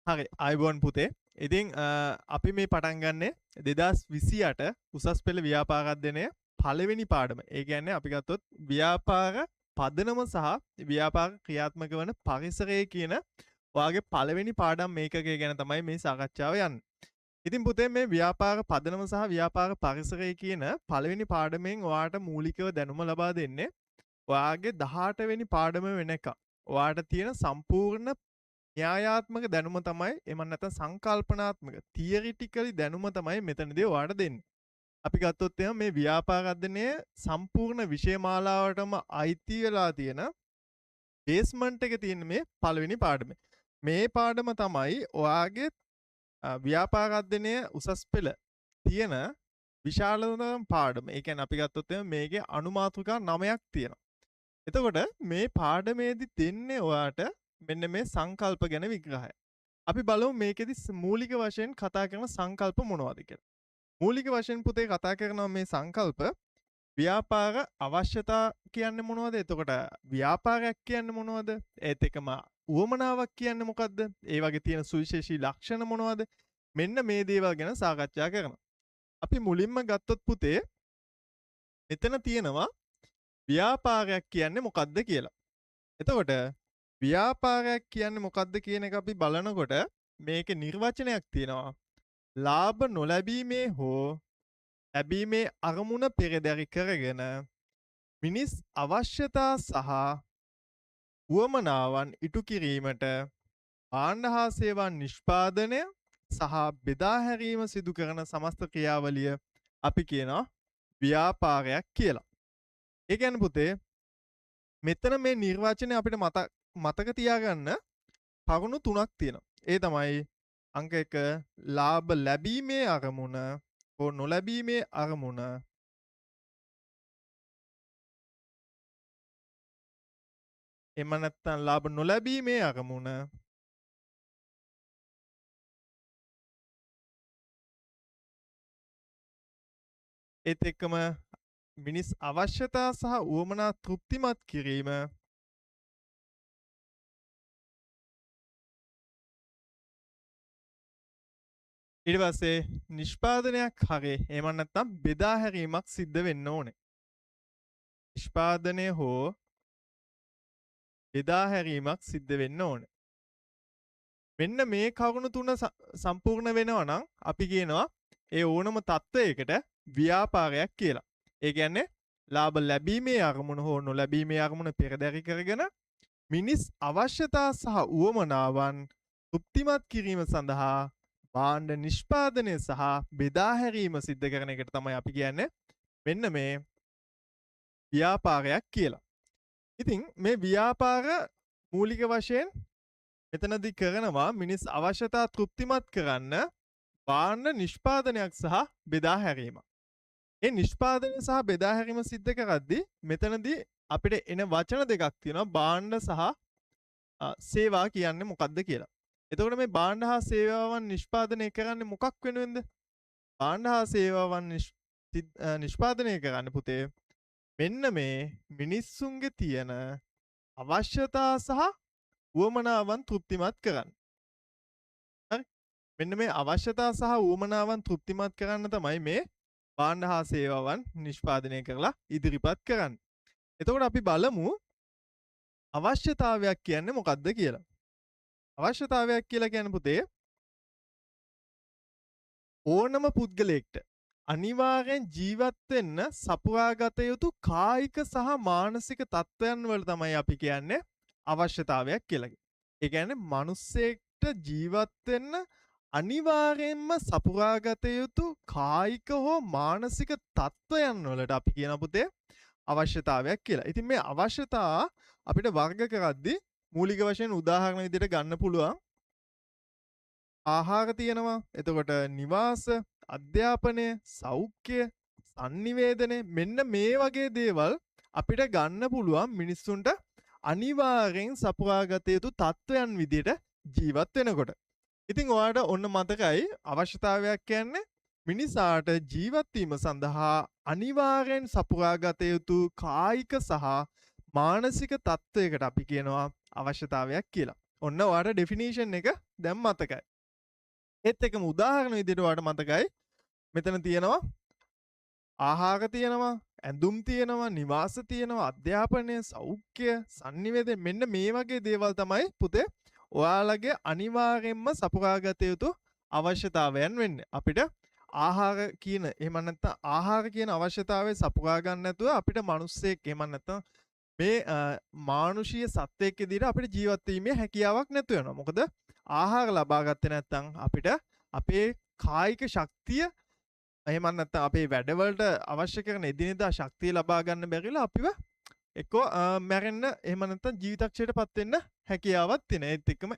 හරි අයිබෝන් පුතේ. ඉතින් අපි මේ පටන් ගන්නේ 2028 උසස් පෙළ ව්‍යාපාර අධ්‍යයනය පළවෙනි පාඩම. ඒ කියන්නේ අපි ගත්තොත් ව්‍යාපාර පදනම සහ ව්‍යාපාර ක්‍රියාත්මක වන පරිසරය කියන ඔයාගේ පළවෙනි පාඩම් මේකකය ගැන තමයි මේ සාකච්ඡාව යන්නේ. ඉතින් පුතේ මේ ව්‍යාපාර පදනම සහ ව්‍යාපාර පරිසරය කියන පළවෙනි පාඩමෙන් ඔයාට මූලිකව දැනුම ලබා දෙන්නේ ඔයාගේ 18 වෙනි පාඩම වෙනකම්. ඔයාට තියෙන සම්පූර්ණ න්‍යායාත්මක දැනුම තමයි එමන් නැත්නම් සංකල්පනාත්මක තියරිටිකලි දැනුම තමයි මෙතනදී ඔයාලට දෙන්නේ. අපි ගත්තොත් එහෙනම් මේ ව්‍යාපාර අධ්‍යයනය සම්පූර්ණ විෂය මාලාවටම අයිති වෙලා තියෙන බේස්මන්ට් එක තියෙන මේ පළවෙනි පාඩමේ. මේ පාඩම තමයි ඔයාගේ ව්‍යාපාර අධ්‍යයනය උසස් පෙළ තියෙන විශාලතම පාඩම. ඒ කියන්නේ අපි ගත්තොත් එහෙනම් මේකේ අනුමාතෘකා 9ක් තියෙනවා. එතකොට මේ පාඩමේදී දෙන්නේ ඔයාට මෙන්න මේ සංකල්ප ගැන විග්‍රහය. අපි බලමු මේකෙදි මූලික වශයෙන් කතා කරන සංකල්ප මොනවද කියලා. මූලික වශයෙන් පුතේ කතා කරනවා මේ සංකල්ප ව්‍යාපාර අවශ්‍යතා කියන්නේ මොනවද? එතකොට ව්‍යාපාරයක් කියන්නේ මොනවද? ඒත් එකම උවමනාවක් කියන්නේ මොකද්ද? ඒ වගේ තියෙන සුවිශේෂී ලක්ෂණ මොනවද? මෙන්න මේ දේවල් ගැන සාකච්ඡා කරනවා. අපි මුලින්ම ගත්තොත් පුතේ මෙතන තියෙනවා ව්‍යාපාරයක් කියන්නේ මොකද්ද කියලා. එතකොට ව්‍යාපාරයක් කියන්නේ මොකද්ද කියන එක අපි බලනකොට මේකේ නිර්වචනයක් තියෙනවා. ලාභ නොලැබීමේ හෝ ලැබීමේ අරමුණ පෙරදරි කරගෙන මිනිස් අවශ්‍යතා සහ උවමනාවන් ඉටු කිරීමට භාණ්ඩ හා සේවා නිෂ්පාදනය සහ බෙදා හැරීම සිදු කරන සමස්ත ක්‍රියාවලිය අපි කියනවා ව්‍යාපාරයක් කියලා. ඒ කියන්නේ පුතේ මෙතන මේ නිර්වචනය අපිට මතක තියාගන්න කරුණු තුනක් තියෙනවා. ඒ තමයි අංක 1 ලාභ ලැබීමේ අරමුණ හෝ නොලැබීමේ අරමුණ. එම නැත්තම් ලාභ නොලැබීමේ අරමුණ. ඒත් එක්කම මිනිස් අවශ්‍යතා සහ උවමනා තෘප්තිමත් කිරීම. ඊට පස්සේ නිෂ්පාදනයක් හරි එහෙම නැත්නම් බෙදා හැරීමක් සිද්ධ වෙන්න ඕනේ. නිෂ්පාදනය හෝ බෙදා හැරීමක් සිද්ධ වෙන්න ඕනේ. මෙන්න මේ කරුණු තුන සම්පූර්ණ වෙනවා නම් අපි කියනවා ඒ ඕනම තත්වයකට ව්‍යාපාරයක් කියලා. ඒ කියන්නේ ලාභ ලැබීමේ අරමුණ හෝ නොලැබීමේ අරමුණ පෙරදරි කරගෙන මිනිස් අවශ්‍යතා සහ උවමනාවන් තෘප්තිමත් කිරීම සඳහා භාණ්ඩ නිෂ්පාදනය සහ බෙදා හැරීම සිද්ධ කරන එකට තමයි අපි කියන්නේ මෙන්න මේ ව්‍යාපාරයක් කියලා. ඉතින් මේ ව්‍යාපාර මූලික වශයෙන් මෙතනදී කරනවා මිනිස් අවශ්‍යතා තෘප්තිමත් කරන්න භාණ්ඩ නිෂ්පාදනයක් සහ බෙදා හැරීමක්. ඒ නිෂ්පාදනය සහ බෙදා හැරීම සිද්ධ කරද්දී මෙතනදී අපිට එන වචන දෙකක් තියෙනවා භාණ්ඩ සහ සේවා කියන්නේ මොකක්ද කියලා. එතකොට මේ භාණ්ඩ හා සේවාවන් නිෂ්පාදනය කරන්නේ මොකක් වෙනුවෙන්ද? භාණ්ඩ හා සේවාවන් නිෂ්පාදනය කරන්න පුතේ මෙන්න මේ මිනිස්සුන්ගේ තියෙන අවශ්‍යතා සහ උවමනාවන් තෘප්තිමත් කරන්න. හරි? මෙන්න මේ අවශ්‍යතා සහ උවමනාවන් තෘප්තිමත් කරන්න තමයි මේ භාණ්ඩ හා සේවාවන් නිෂ්පාදනය කරලා ඉදිරිපත් කරන්නේ. එතකොට අපි බලමු අවශ්‍යතාවයක් කියන්නේ මොකක්ද කියලා. අවශ්‍යතාවයක් කියලා කියන්නේ පුතේ ඕනම පුද්ගලයෙක්ට අනිවාර්යෙන් ජීවත් වෙන්න සපුරාගත යුතු කායික සහ මානසික තත්ත්වයන් වල තමයි අපි කියන්නේ අවශ්‍යතාවයක් කියලා. ඒ කියන්නේ මිනිස්සෙක්ට ජීවත් වෙන්න අනිවාර්යෙන්ම සපුරාගත යුතු කායික හෝ මානසික තත්ත්වයන් වලට අපි කියන පුතේ අවශ්‍යතාවයක් කියලා. ඉතින් මේ අවශ්‍යතා අපිට වර්ග කරද්දී මූලික වශයෙන් උදාහරණ විදිහට ගන්න පුළුවන්. ආහාර තියෙනවා. එතකොට නිවාස, අධ්‍යාපනය, සෞඛ්‍ය, sannivedana මෙන්න මේ වගේ දේවල් අපිට ගන්න පුළුවන් මිනිස්සුන්ට අනිවාර්යෙන් සපුරාගත යුතු තත්වයන් විදිහට ජීවත් වෙනකොට. ඉතින් ඔයාලට ඔන්න මතකයි අවශ්‍යතාවයක් කියන්නේ මිනිසාට ජීවත් වීම සඳහා අනිවාර්යෙන් සපුරාගත යුතු කායික සහ මානසික තත්වයකට අපි කියනවා අවශ්‍යතාවයක් කියලා. ඔන්න ඔයාට ඩෙෆිනිෂන් එක දැන් මතකයි. ඒත් එකම උදාහරණ විදිහට ඔයාට මතකයි මෙතන තියෙනවා ආහාර තියෙනවා, ඇඳුම් තියෙනවා, නිවාස තියෙනවා, අධ්‍යාපනය, සෞඛ්‍ය, sannivedana මෙන්න මේ වගේ දේවල් තමයි පුතේ ඔයාලගේ අනිවාර්යෙන්ම සපුරාගත යුතු අවශ්‍යතාවයන් වෙන්නේ. අපිට ආහාර කියන එහෙම නැත්නම් ආහාර කියන අවශ්‍යතාවය සපුරා ගන්න නැතුව අපිට මිනිස්සෙක් එහෙම නැත්නම් මේ මානුෂීය සත්වයක් විදිහට අපිට ජීවත් වීමේ හැකියාවක් නැතු වෙනවා. මොකද ආහාර ලබා ගත්තේ නැත්නම් අපිට අපේ කායික ශක්තිය එහෙම නැත්නම් අපේ වැඩවලට අවශ්‍ය කරන එදිනෙදා ශක්තිය ලබා ගන්න බැරිලා අපිව එක්කෝ මැරෙන්න එහෙම නැත්නම් ජීවිතක්ෂයටපත් වෙන්න හැකියාවක් තියෙන. ඒත් එක්කම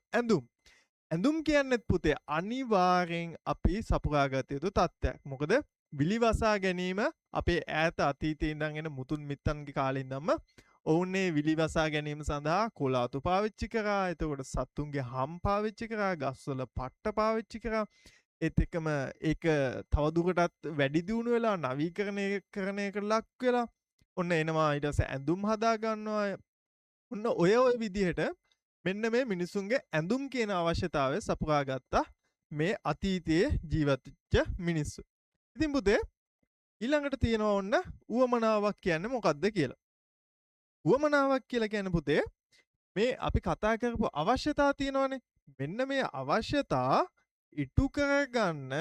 ඇඳුම් කියන්නේත් පුතේ අනිවාර්යෙන් අපි සපුරාගත යුතු තත්ත්වයක්. මොකද විලිවසා ගැනීම අපේ ඈත අතීතයේ ඉඳන් එන මුතුන් මිත්තන්ගේ කාලේ ඉඳන්ම ඔවුන්නේ විලිවසා ගැනීම සඳහා කොලාතු පාවිච්චි කරා. එතකොට සත්තුන්ගේ හම් පාවිච්චි කරා, ගස්වල පට්ට පාවිච්චි කරා. ඒත් එක්කම ඒක තවදුරටත් වැඩි දියුණු වෙලා නවීකරණයකට ලක් වෙලා ඔන්න එනවා ඊට පස්සේ ඇඳුම් හදා ගන්නවා. ඔන්න ඔය විදිහට මෙන්න මේ මිනිසුන්ගේ ඇඳුම් කියන අවශ්‍යතාවය සපුරා ගත්තා මේ අතීතයේ ජීවත් වෙච්ච මිනිස්සු. ඉතින් පුතේ ඊළඟට තියෙනවා ඔන්න උවමනාවක් කියන්නේ මොකක්ද කියලා. උවමනාවක් කියලා කියන්නේ පුතේ මේ අපි කතා කරපු අවශ්‍යතා තියෙනවනේ. මෙන්න මේ අවශ්‍යතා ඉටු කරගන්න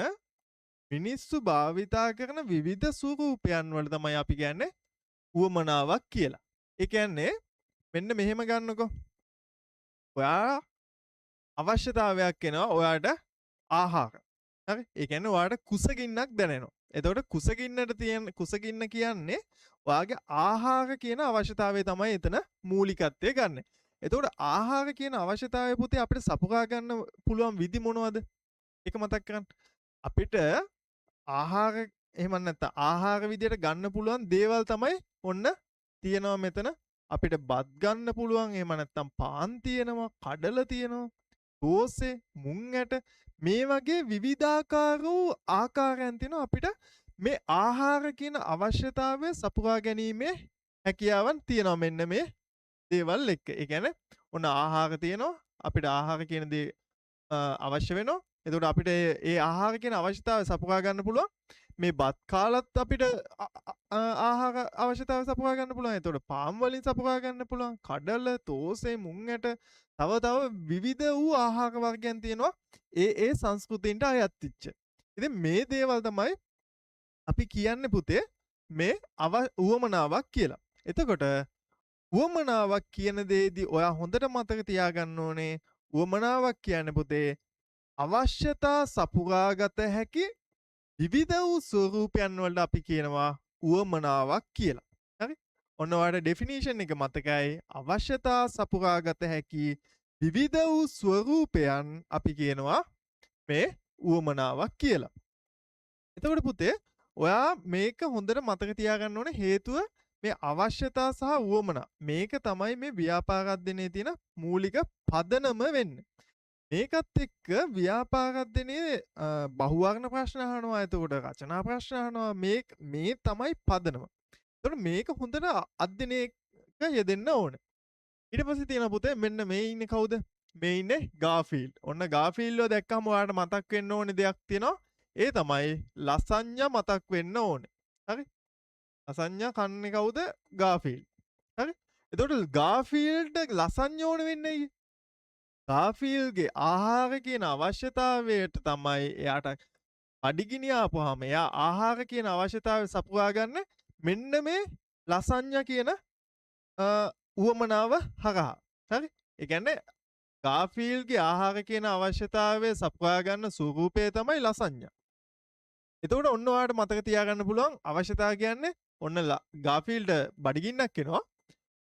මිනිස්සු භාවිතා කරන විවිධ ස්වරූපයන් වල තමයි අපි කියන්නේ උවමනාවක් කියලා. ඒ කියන්නේ මෙන්න මෙහෙම ගන්නකො. ඔයා අවශ්‍යතාවයක් එනවා ඔයාට ආහාර. හරි? ඒ කියන්නේ ඔයාට කුසගින්නක් දැනෙනවා. එතකොට කුසගින්න කියන්නේ ඔයාගේ ආහාර කියන අවශ්‍යතාවය තමයි එතන මූලිකත්වය ගන්න. එතකොට ආහාර කියන අවශ්‍යතාවය පුතේ අපිට සපුරා ගන්න පුළුවන් විදි මොනවද? ඒක මතක් කරගන්න. අපිට ආහාර එහෙම නැත්නම් ආහාර විදියට ගන්න පුළුවන් දේවල් තමයි ඔන්න තියෙනවා මෙතන. අපිට බත් ගන්න පුළුවන්. එහෙම නැත්නම් පාන් තියෙනවා, කඩල තියෙනවා, දෝසේ, මුං ඇට මේ වගේ විවිධාකාර වූ ආකාරයන් තියෙනවා අපිට මේ ආහාර කියන අවශ්‍යතාවය සපුරා ගැනීමේ හැකියාවන් තියෙනවා මෙන්න මේ දේවල් එක්ක. ඒ කියන්නේ ඔන්න ආහාර තියෙනවා. අපිට ආහාර කියන දේ අවශ්‍ය වෙනවා. එතකොට අපිට ඒ ආහාර කියන අවශ්‍යතාවය සපුරා ගන්න පුළුවන්. මේ බත් කාලත් අපිට ආහාර අවශ්‍යතාවය සපුරා ගන්න පුළුවන්. එතකොට පාන් වලින් සපුරා ගන්න පුළුවන්. කඩල, තෝසේ, මුං ඇට තව විවිධ වූ ආහාර වර්ගයන් තියෙනවා. ඒ සංස්කෘතියින්ට අයත් වෙච්ච. ඉතින් මේ දේවල් තමයි අපි කියන්නේ පුතේ මේ උවමනාවක් කියලා. එතකොට උවමනාවක් කියන දේදී ඔයා හොඳට මතක තියාගන්න ඕනේ උවමනාවක් කියන්නේ පුතේ අවශ්‍යතා සපුරාගත හැකි විවිධ වූ ස්වරූපයන් වලට අපි කියනවා උවමනාවක් කියලා. හරි? ඔන්න ඔයාලට ඩෙෆිනිෂන් එක මතකයි. අවශ්‍යතා සපුරාගත හැකි විවිධ වූ ස්වරූපයන් අපි කියනවා මේ උවමනාවක් කියලා. එතකොට පුතේ ඔයා මේක හොඳට මතක තියාගන්න ඕනේ හේතුව මේ අවශ්‍යතා සහ උවමනා මේක තමයි මේ ව්‍යාපාරාධ්‍යනයේ තියෙන මූලික පදනම වෙන්නේ. මේකත් එක්ක ව්‍යාපාරාධ්‍යනයේ බහුවර්ණ ප්‍රශ්න අහනවා. එතකොට රචනා ප්‍රශ්න අහනවා. මේ තමයි පදනම. එතකොට මේක හොඳට අධ්‍යයනයක යෙදෙන්න ඕනේ. ඊට පස්සේ තියෙන පුතේ මෙන්න මේ ඉන්නේ කවුද? මේ ඉන්නේ ගාෆීල්ඩ්. ඔන්න ගාෆීල්ඩ්ව දැක්කම ඔයාලට මතක් වෙන්න ඕනේ දෙයක් තියෙනවා. ඒ තමයි ලසඤ්ඤා මතක් වෙන්න ඕනේ. හරි? ලසඤ්ඤා කන්නේ කවුද? ගාෆීල්ඩ්. හරි? එතකොට ගාෆීල්ඩ් ලසඤ්ඤා ඕනේ වෙන්නේ ඇයි? ගාෆීල්ගේ ආහාර කියන අවශ්‍යතාවයට තමයි එයාට අඩිගිනි ආපුවාම එයා ආහාර කියන අවශ්‍යතාවය සපුරා ගන්න මෙන්න මේ ලසඤ්ඤා කියන උවමනාව හරහා. හරි? ඒ කියන්නේ ගාෆීල්ගේ ආහාර කියන අවශ්‍යතාවය සපුරා ගන්න ස්වරූපය තමයි ලසඤ්ඤා. එතකොට ඔන්න ඔයාලට මතක තියාගන්න පුළුවන් අවශ්‍යතාව කියන්නේ ඔන්න ගාෆීල්ඩ් බඩගින්නක් එනවා.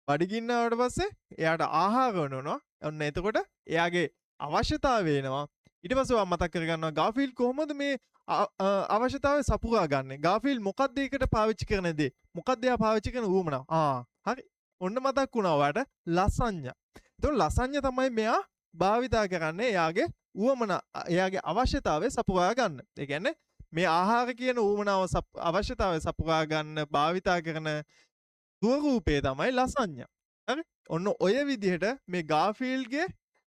බඩගින්න ආවට පස්සේ එයාට ආහාර වෙනවා. ඔන්න එතකොට එයාගේ අවශ්‍යතාවය වෙනවා. ඊට පස්සේ ඔයා මතක් කරගන්නවා ගාෆීල්ඩ් කොහොමද මේ අවශ්‍යතාවය සපුරා ගන්නෙ? ගාෆීල්ඩ් මොකක්ද ඒකට පාවිච්චි කරන දේ? මොකක්ද එයා පාවිච්චි කරන උවමනාව? හරි. ඔන්න මතක් වුණා ඔයාට ලසඤ්ඤා. එතකොට ලසඤ්ඤා තමයි මෙයා භාවිතා කරන්නේ එයාගේ එයාගේ අවශ්‍යතාවය සපුරා ගන්න. ඒ කියන්නේ මේ ආහාර කියන උවමනාව අවශ්‍යතාවය සපුරා ගන්න භාවිතා කරන ස්වරූපය තමයි ලසඤ්ඤා. හරි? ඔන්න ඔය විදිහට මේ ගාෆීල්ඩ්ගේ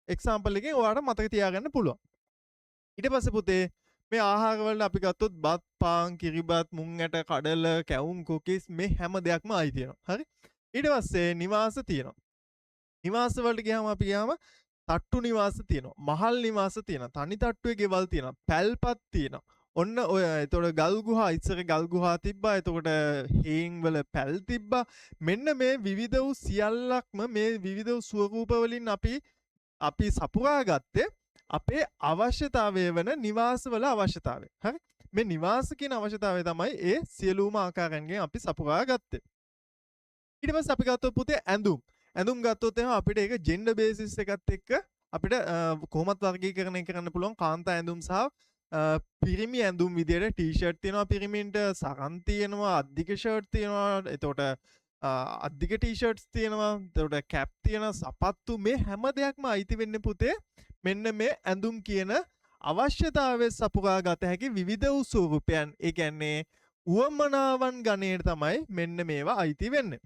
එක්සාම්පල් එකෙන් ඔයාලට මතක තියාගන්න පුළුවන්. ඊට පස්සේ පුතේ මේ ආහාර වලට අපි ගත්තොත් බත්, පාන්, කිරිබත්, මුං ඇට, කඩල, කැවුම්, කුකිස් මේ හැම දෙයක්ම ආයි තියෙනවා. හරි? ඊට පස්සේ නිවාස තියෙනවා. නිවාස වලට ගියාම අපි ගියාම තට්ටු නිවාස තියෙනවා. මහල් නිවාස තියෙනවා. තනි තට්ටුවේ ගෙවල් තියෙනවා. පැල්පත් තියෙනවා. ඔන්න ඔය එතකොට ගල් ගුහා ඉස්සර ගල් ගුහා තිබ්බා. එතකොට හේන් වල පැල් තිබ්බා. මෙන්න මේ විවිධ වූ සියල්ලක්ම මේ විවිධ වූ ස්වරූප වලින් අපි සපුරා ගත්තේ අපේ අවශ්‍යතාවය වෙන නිවාසවල අවශ්‍යතාවය. හරි? මේ නිවාස කියන අවශ්‍යතාවය තමයි ඒ සියලුම ආකාරයන්ගෙන් අපි සපුරා ගත්තේ. ඊට පස්සේ අපි ගත්තොත් පුතේ ඇඳුම්. ඇඳුම් ගත්තොත් එහෙනම් අපිට ඒක ජෙන්ඩර් බේසිස් එකත් එක්ක අපිට කොහොමත් වර්ගීකරණය කරන්න පුළුවන් කාන්තා ඇඳුම් සහ පිරිමි ඇඳුම් විදියට ටී-ෂර්ට් තියෙනවා පිරිමින්ට, සරන් තියෙනවා, අධික ෂර්ට් තියෙනවා, එතකොට අධික ටී-ෂර්ට්ස් තියෙනවා, එතකොට කැප් තියෙනවා, සපත්තු මේ හැම දෙයක්ම අයිති වෙන්නේ පුතේ මෙන්න මේ ඇඳුම් කියන අවශ්‍යතාවය සපුරා ගත හැකි විවිධ වූ ස්වරූපයන්. ඒ කියන්නේ උවමනාවන් ගණයට තමයි මෙන්න මේවා අයිති වෙන්නේ.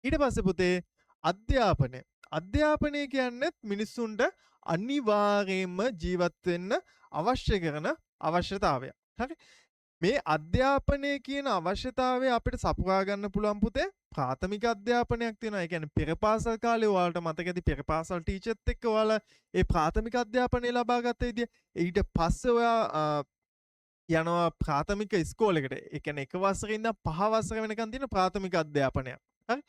ඊට පස්සේ පුතේ අධ්‍යාපනය. අධ්‍යාපනය කියන්නේ මිනිස්සුන්ට අනිවාර්යයෙන්ම ජීවත් වෙන්න අවශ්‍ය කරන අවශ්‍යතාවය. හරි? මේ අධ්‍යාපනය කියන අවශ්‍යතාවය අපිට සපුරා ගන්න පුළුවන් පුතේ ප්‍රාථමික අධ්‍යාපනයක් තියෙනවා. ඒ කියන්නේ පෙර පාසල් කාලේ ඔයාලට මතක ඇති පෙර පාසල් ටීචර්ත් එක්ක ඔයාලා ඒ ප්‍රාථමික අධ්‍යාපනය ලබා ගත්ත විදිය. ඊට පස්සේ ඔයා යනවා ප්‍රාථමික ඉස්කෝලේකට. ඒ කියන්නේ එක වසරේ ඉඳන් පහ වසර වෙනකන් තියෙන ප්‍රාථමික අධ්‍යාපනයක්. හරි?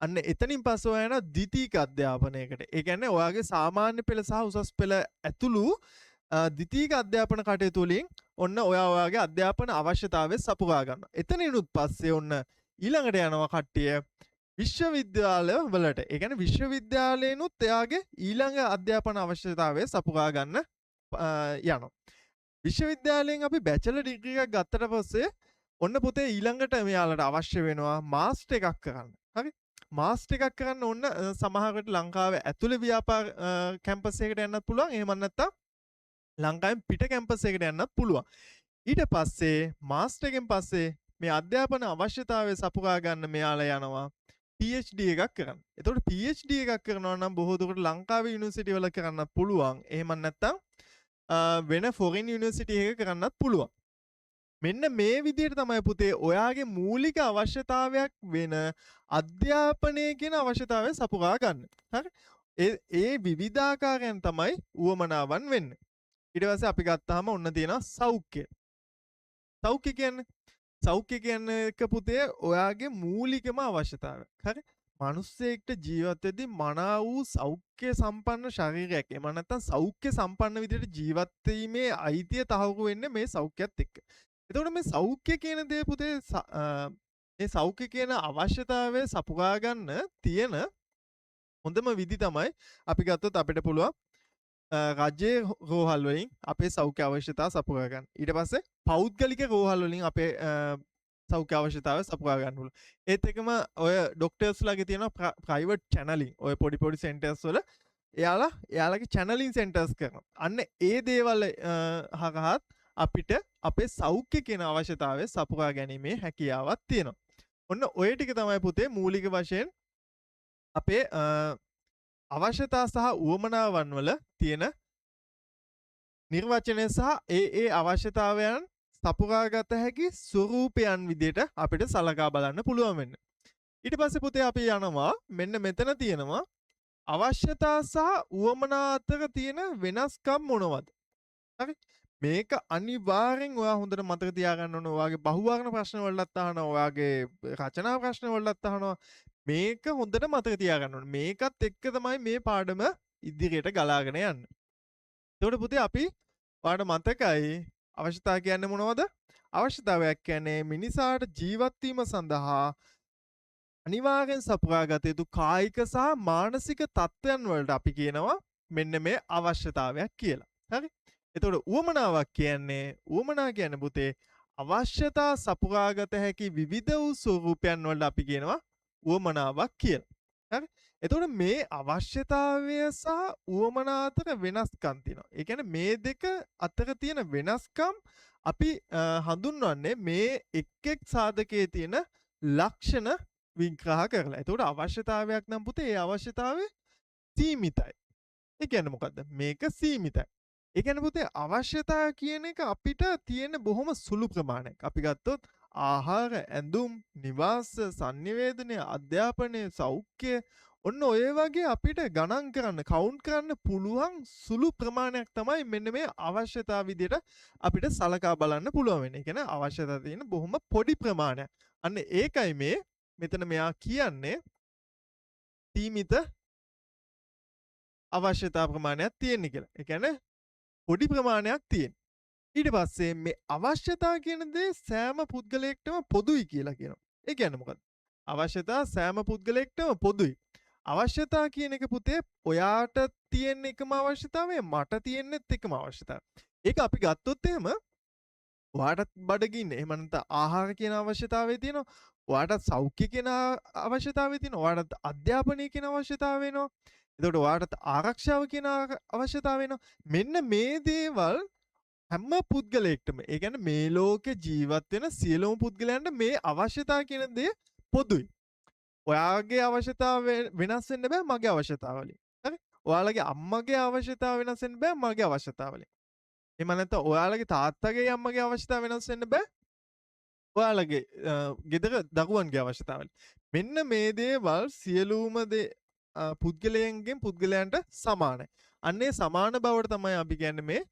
අන්න එතනින් පස්සේ ඔයා යනවා ද්විතීක අධ්‍යාපනයකට. ඒ කියන්නේ ඔයාගේ සාමාන්‍ය පෙළ සහ උසස් පෙළ ඇතුළු ද්විතීක අධ්‍යාපන කටයුතු වලින් ඔන්න ඔයාගේ අධ්‍යාපන අවශ්‍යතාවය සපුරා ගන්නවා. එතනිනුත් පස්සේ ඔන්න ඊළඟට යනවා කට්ටිය විශ්වවිද්‍යාල වලට. ඒ කියන්නේ විශ්වවිද්‍යාලේනුත් එයාගේ ඊළඟ අධ්‍යාපන අවශ්‍යතාවය සපුරා ගන්න යනවා. විශ්වවිද්‍යාලයෙන් අපි බැචලර් ඩිග්‍රී එකක් ගත්තට පස්සේ ඔන්න පුතේ ඊළඟට මෙයාලට අවශ්‍ය වෙනවා මාස්ටර් එකක් කරන්න. හරි? මාස්ටර් එකක් කරන්න ඔන්න සමහරවිට ලංකාවේ ඇතුළේ ව්‍යාපාර කැම්පස් එකකට යන්නත් පුළුවන්. එහෙම නැත්නම් ලංකාවෙන් පිට කැම්පස් එකකට යන්නත් පුළුවන්. ඊට පස්සේ මාස්ටර් එකෙන් පස්සේ මේ අධ්‍යාපන අවශ්‍යතාවය සපුරා ගන්න මෙයාලා යනවා PhD එකක් කරන්න. එතකොට PhD එකක් කරනවා නම් බොහෝ දුරට ලංකාවේ යුනිවර්සිටි වල කරන්නත් පුළුවන්. එහෙම නැත්නම් වෙන ෆොරින් යුනිවර්සිටි එකක කරන්නත් පුළුවන්. මෙන්න මේ විදිහට තමයි පුතේ ඔයාගේ මූලික අවශ්‍යතාවයක් වෙන අධ්‍යාපනය කියන අවශ්‍යතාවය සපුරා ගන්න. හරි? ඒ විවිධාකාරයන් තමයි උවමනාවන් වෙන්නේ. ඊට පස්සේ අපි ගත්තාම ඔන්න තියෙනවා සෞඛ්‍ය. සෞඛ්‍ය කියන්නේ එක පුතේ ඔයාගේ මූලිකම අවශ්‍යතාවය. හරි? මිනිස්සෙක්ට ජීවත් වෙද්දී මනා වූ සෞඛ්‍ය සම්පන්න ශරීරයක්. එහෙම නැත්නම් සෞඛ්‍ය සම්පන්න විදිහට ජීවත් වීමේ අයිතිය තහවුරු වෙන්නේ මේ සෞඛ්‍යයත් එක්ක. එතකොට මේ සෞඛ්‍ය කියන දේ පුතේ මේ සෞඛ්‍ය කියන අවශ්‍යතාවය සපුරා ගන්න තියෙන හොඳම විදි තමයි අපි ගත්තොත් අපිට පුළුවන් රජයේ රෝහල් වලින් අපේ සෞඛ්‍ය අවශ්‍යතාව සපුරා ගන්න. ඊට පස්සේ පෞද්ගලික රෝහල් වලින් අපේ සෞඛ්‍ය අවශ්‍යතාවය සපුරා ගන්න පුළුවන්. ඒත් එකම ඔය ඩොක්ටර්ස්ලාගේ තියෙන ප්‍රයිවට් චැනලින් ඔය පොඩි සෙන්ටර්ස් වල එයාලගේ චැනලින් සෙන්ටර්ස් කරනවා. අන්න ඒ දේවල් හරහාත් අපිට අපේ සෞඛ්‍ය කියන අවශ්‍යතාවය සපුරා ගැනීමේ හැකියාවක් තියෙනවා. ඔන්න ඔය ටික තමයි පුතේ මූලික වශයෙන් අපේ අවශ්‍යතා සහ උවමනාවන් වල තියෙන නිර්වචනය සහ ඒ අවශ්‍යතාවයන් සපුරාගත හැකි ස්වරූපයන් විදිහට අපිට සලකා බලන්න පුළුවන් වෙන්නේ. ඊට පස්සේ පුතේ අපි යනවා මෙන්න මෙතන තියෙනවා අවශ්‍යතා සහ උවමනා අතර තියෙන වෙනස්කම් මොනවද? හරි? මේක අනිවාර්යෙන් ඔයා හොඳට මතක තියාගන්න ඕන. ඔයාගේ බහුවර්ණ ප්‍රශ්න වලටත් අහනවා, ඔයාගේ රචනා ප්‍රශ්න වලටත් අහනවා. මේක හොඳට මතක තියාගන්න ඕන. මේකත් එක්ක තමයි මේ පාඩම ඉදිරියට ගලාගෙන යන්නේ. එතකොට පුතේ අපි ඔයාලට මතකයි අවශ්‍යතාව කියන්නේ මොනවද? අවශ්‍යතාවයක් කියන්නේ මිනිසාට ජීවත් වීම සඳහා අනිවාර්යෙන් සපුරාගත යුතු කායික සහ මානසික තත්ත්වයන් වලට අපි කියනවා මෙන්න මේ අවශ්‍යතාවයක් කියලා. හරි? එතකොට උවමනාවක් කියන්නේ පුතේ අවශ්‍යතා සපුරාගත හැකි විවිධ වූ ස්වරූපයන් වලට අපි කියනවා උවමනාවක් කියලා. හරි? එතකොට මේ අවශ්‍යතාවය සහ උවමනා අතර වෙනස්කම් තියෙනවා. ඒ කියන්නේ මේ දෙක අතර තියෙන වෙනස්කම් අපි හඳුන්වන්නේ මේ එක් සාධකයේ තියෙන ලක්ෂණ විග්‍රහ කරලා. එතකොට අවශ්‍යතාවයක් නම් පුතේ ඒ අවශ්‍යතාවය සීමිතයි. ඒ කියන්නේ මොකද්ද? මේක සීමිතයි. ඒ කියන්නේ පුතේ අවශ්‍යතා කියන එක අපිට තියෙන බොහොම සුළු ප්‍රමාණයක්. අපි ගත්තොත් ආහාර, ඇඳුම්, නිවාස, sannivedana, අධ්‍යාපනය, සෞඛ්‍ය ඔන්න ඔය වගේ අපිට ගණන් කරන්න, කවුන්ට් කරන්න පුළුවන් සුළු ප්‍රමාණයක් තමයි මෙන්න මේ අවශ්‍යතා විදිහට අපිට සලකා බලන්න පුළුවන් වෙන්නේ. ඒ කියන්නේ අවශ්‍යතා තියෙන බොහොම පොඩි ප්‍රමාණයක්. අන්න ඒකයි මේ මෙතන මෙයා කියන්නේ සීමිත අවශ්‍යතා ප්‍රමාණයක් තියෙන්නේ කියලා. ඒ කියන්නේ පොඩි ප්‍රමාණයක් තියෙන. ඊට පස්සේ මේ අවශ්‍යතා කියන දේ සෑම පුද්ගලයෙක්ටම පොදුයි කියලා කියනවා. ඒ කියන්නේ මොකද්ද? අවශ්‍යතා සෑම පුද්ගලයෙක්ටම පොදුයි. අවශ්‍යතා කියන එක පුතේ ඔයාට තියෙන එකම අවශ්‍යතාවය මට තියෙන්නෙත් එකම අවශ්‍යතාවය. ඒක අපි ගත්තොත් එහෙම ඔයාටත් බඩගින්න එහෙම නැත්නම් ආහාර කියන අවශ්‍යතාවය තියෙනවා. ඔයාටත් සෞඛ්‍ය කියන අවශ්‍යතාවය තියෙනවා. ඔයාටත් අධ්‍යාපනය කියන අවශ්‍යතාවය වෙනවා. එතකොට ඔයාටත් ආරක්ෂාව කියන අවශ්‍යතාවය වෙනවා. මෙන්න මේ දේවල් හැම පුද්ගලයෙක්ටම ඒ කියන්නේ මේ ලෝකේ ජීවත් වෙන සියලුම පුද්ගලයන්ට මේ අවශ්‍යතාව කියන දේ පොදුයි. ඔයාගේ අවශ්‍යතාව වෙනස් වෙන්න බෑ මගේ අවශ්‍යතාව වලින්. හරි? ඔයාලගේ අම්මගේ අවශ්‍යතාව වෙනස් වෙන්න බෑ මගේ අවශ්‍යතාව වලින්. එහෙම නැත්නම් ඔයාලගේ තාත්තගේ අම්මගේ අවශ්‍යතාව වෙනස් වෙන්න බෑ ඔයාලගේ ගෙදර දරුවන්ගේ අවශ්‍යතාව වලින්. මෙන්න මේ දේවල් සියලුම පුද්ගලයන්ගෙන් පුද්ගලයන්ට සමානයි. අන්නේ සමාන බවට තමයි අපි කියන්නේ මේ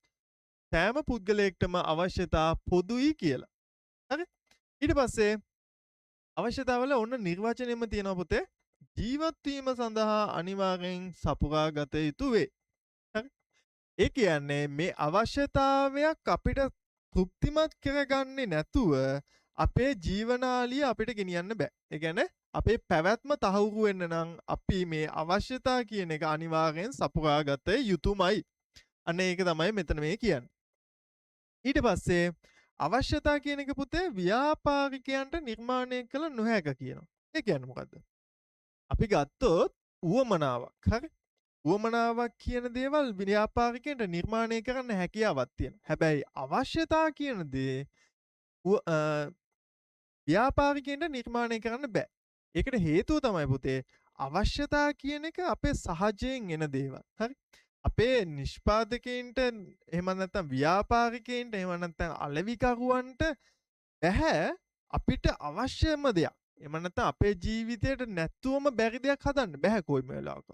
සෑම පුද්ගලයෙක්ටම අවශ්‍යතා පොදුයි කියලා. හරි? ඊට පස්සේ අවශ්‍යතාවල ඔන්න නිර්වචනයෙන්ම තියෙනවා පුතේ ජීවත් වීම සඳහා අනිවාර්යෙන් සපුරා ගත යුතු වේ. හරි? ඒ කියන්නේ මේ අවශ්‍යතාවයක් අපිට තෘප්තිමත් කරගන්නේ නැතුව අපේ ජීවනාලිය අපිට ගෙනියන්න බෑ. ඒ කියන්නේ අපේ පැවැත්ම තහවුරු වෙන්න නම් අපි මේ අවශ්‍යතා කියන එක අනිවාර්යෙන් සපුරා ගත යුතුමයි. අන්න ඒක තමයි මෙතන මේ කියන්නේ. ඊට පස්සේ අවශ්‍යතා කියන එක පුතේ ව්‍යාපාරිකයන්ට නිර්මාණය කළ නොහැක කියනවා. ඒ කියන්නේ මොකද්ද? අපි ගත්තොත් උවමනාවක්. හරි? උවමනාවක් කියන දේවල් ව්‍යාපාරිකයන්ට නිර්මාණය කරන්න හැකියාවක් තියෙනවා. හැබැයි අවශ්‍යතා කියන දේ ව්‍යාපාරිකයන්ට නිර්මාණය කරන්න බෑ. ඒකට හේතුව තමයි පුතේ අවශ්‍යතා කියන එක අපේ සහජයෙන් එන දේවල්. හරි? අපේ නිෂ්පාදකයින්ට එහෙම නැත්නම් ව්‍යාපාරිකයින්ට එහෙම නැත්නම් අලෙවිකරුවන්ට බැහැ අපිට අවශ්‍යම දෙයක්. එහෙම නැත්නම් අපේ ජීවිතේට නැත්තුවම බැරි දෙයක් හදන්න බැහැ කොයිම වෙලාවක.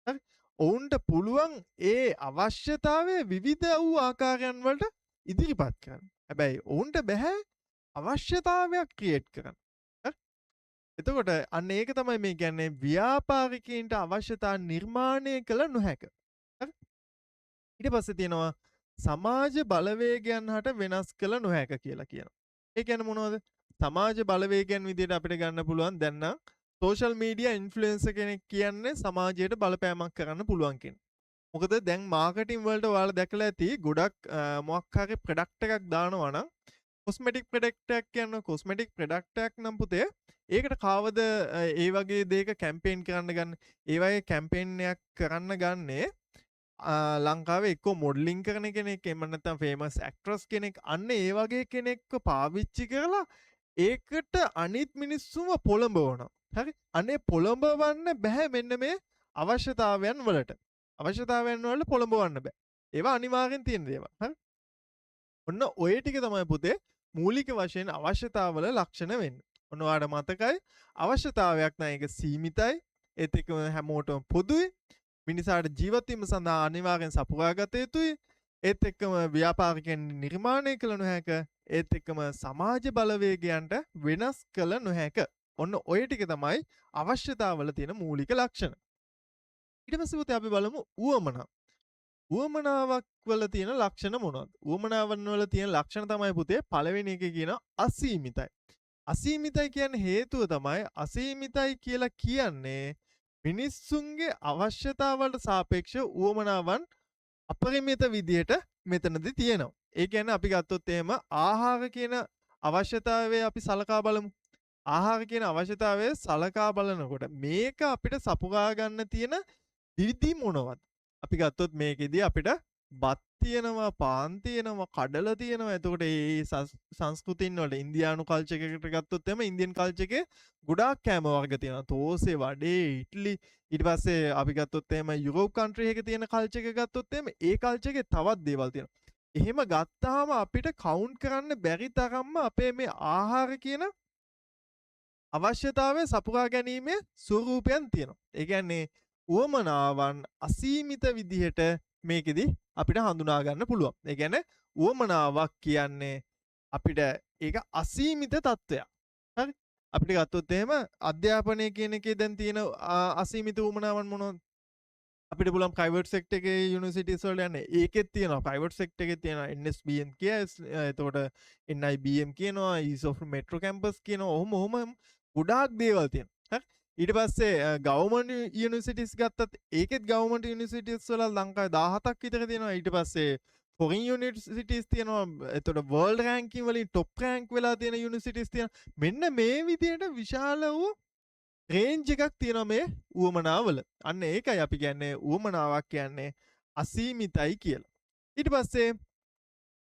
හරි? ඔවුන්ට පුළුවන් ඒ අවශ්‍යතාවය විවිධ වූ ආකාරයන් වලට ඉදිරිපත් කරන්න. හැබැයි ඔවුන්ට බැහැ අවශ්‍යතාවයක් ක්‍රියේට් කරන්න. හරි? එතකොට අන්න ඒක තමයි මේ කියන්නේ ව්‍යාපාරිකයින්ට අවශ්‍යතා නිර්මාණය කළ නොහැක. හරි? ඊට පස්සේ තියෙනවා සමාජ බලවේගයන් හට වෙනස් කළ නොහැක කියලා කියනවා. ඒ කියන්නේ මොනවද? සමාජ බලවේගයන් විදිහට අපිට ගන්න පුළුවන් දැන් නම් සෝෂල් මීඩියා ඉන්ෆ්ලුවෙන්සර් කෙනෙක් කියන්නේ සමාජයට බලපෑමක් කරන්න පුළුවන් කෙනෙක්. මොකද දැන් මාකටිං වලට ඔයාලා දැකලා ඇති ගොඩක් මොකක් හරි ප්‍රොඩක්ට් එකක් දානවා නම් කොස්මෙටික් ප්‍රොඩක්ට් එකක් කියන කොස්මෙටික් ප්‍රොඩක්ට් එකක් නම් පුතේ ඒකට කවද ඒ වගේ දෙයක කැම්පේන් කරන්න ගන්න ඒ වගේ කැම්පේන් එකක් කරන්න ගන්නේ ලංකාවේ එක්ක මොඩලින් කරන කෙනෙක් එහෙම නැත්නම් ෆේමස් ඇක්ට්‍රස් කෙනෙක් අන්න ඒ වගේ කෙනෙක්ව පාවිච්චි කරලා ඒකට අනිත් මිනිස්සුම පොළඹවනවා. හරි? අනේ පොළඹවන්න බෑ මෙන්න මේ අවශ්‍යතාවයන් වලට. අවශ්‍යතාවයන් වලට පොළඹවන්න බෑ. ඒවා අනිවාර්යෙන් තියෙන දේවල්. හරි? ඔන්න ඔය ටික තමයි පුතේ මූලික වශයෙන් අවශ්‍යතාවල ලක්ෂණ වෙන්නේ. ඔන්න ඔයාලට මතකයි අවශ්‍යතාවයක් නම් ඒක සීමිතයි. ඒත් එක්කම හැමෝටම පොදුයි. මිනිසාට ජීවත් වීම සඳහා අනිවාර්යෙන් සපුරා ගත යුතුයි. ඒත් එක්කම ව්‍යාපාරිකයන් නිර්මාණය කළ නොහැක. ඒත් එක්කම සමාජ බලවේගයන්ට වෙනස් කළ නොහැක. ඔන්න ඔය ටික තමයි අවශ්‍යතාවල තියෙන මූලික ලක්ෂණ. ඊට පස්සේ පුතේ අපි බලමු උවමනා. උවමනාවක් වල තියෙන ලක්ෂණ මොනවද? උවමනාවන් වල තියෙන ලක්ෂණ තමයි පුතේ පළවෙනි එකේ කියන අසීමිතයි. අසීමිතයි කියන්නේ හේතුව තමයි අසීමිතයි කියලා කියන්නේ මිනිස්සුන්ගේ අවශ්‍යතාවලට සාපේක්ෂව උවමනාවන් අපරිමිත විදියට මෙතනදී තියෙනවා. ඒ කියන්නේ අපි ගත්තොත් එහෙම ආහාර කියන අවශ්‍යතාවය අපි සලකා බලමු. ආහාර කියන අවශ්‍යතාවය සලකා බලනකොට මේක අපිට සපුරා ගන්න තියෙන විදි මොනවද? අපි ගත්තොත් මේකෙදී අපිට බත් තියෙනවා, පාන් තියෙනවා, කඩල තියෙනවා. එතකොට ඒ සංස්කෘතියින් වල ඉන්දියානු කල්චර් එකකට ගත්තොත් එහම ඉන්දියන් කල්චර් එකේ ගොඩාක් කෑම වර්ග තියෙනවා. තෝසේ, වඩේ, ඉඩ්ලි ඊට පස්සේ අපි ගත්තොත් එහෙම යුරෝප් කන්ට්‍රි එකේ තියෙන කල්චර් එක ගත්තොත් එහෙම ඒ කල්චර් එකේ තවත් දේවල් තියෙනවා. එහෙම ගත්තාම අපිට කවුන්ට් කරන්න බැරි තරම්ම අපේ මේ ආහාර කියන අවශ්‍යතාවය සපුරා ගැනීමේ ස්වරූපයන් තියෙනවා. ඒ කියන්නේ උවමනාවන් අසීමිත විදිහට මේකෙදි අපිට හඳුනා ගන්න පුළුවන්. ඒ කියන්නේ උවමනාවක් කියන්නේ අපිට ඒක අසීමිත තත්ත්වයක්. හරි? අපිට ගත්තොත් එහෙම අධ්‍යාපනය කියන එකේ දැන් තියෙන අසීමිත උවමනාවන් මොනවද? අපිට පුළුවන් ප්‍රයිවට් සෙක්ටර් එකේ යුනිවර්සිටිස් වල යන්න. ඒකෙත් තියෙනවා ප්‍රයිවට් සෙක්ටර් එකේ තියෙනවා NSBM එතකොට NIBM කියනවා, Ease of Metro Campus කියනවා. ඔහොම ගොඩාක් දේවල් තියෙනවා. හරි? ඊට පස්සේ ගවර්න්මන්ට් යුනිවර්සිටිස් ගත්තත් ඒකෙත් ගවර්න්මන්ට් යුනිවර්සිටිස් වල ලංකාවේ 17ක් විතර තියෙනවා. ඊට පස්සේ ෆොරින් යුනිවර්සිටිස් තියෙනවා. එතකොට වර්ල්ඩ් රෑන්කින් වලින් টොප් රෑන්ක් වෙලා තියෙන යුනිවර්සිටිස් තියෙනවා. මෙන්න මේ විදිහට විශාල වූ රේන්ජ් එකක් තියෙනවා මේ උවමනාවල. අන්න ඒකයි අපි කියන්නේ උවමනාවක් කියන්නේ අසීමිතයි කියලා. ඊට පස්සේ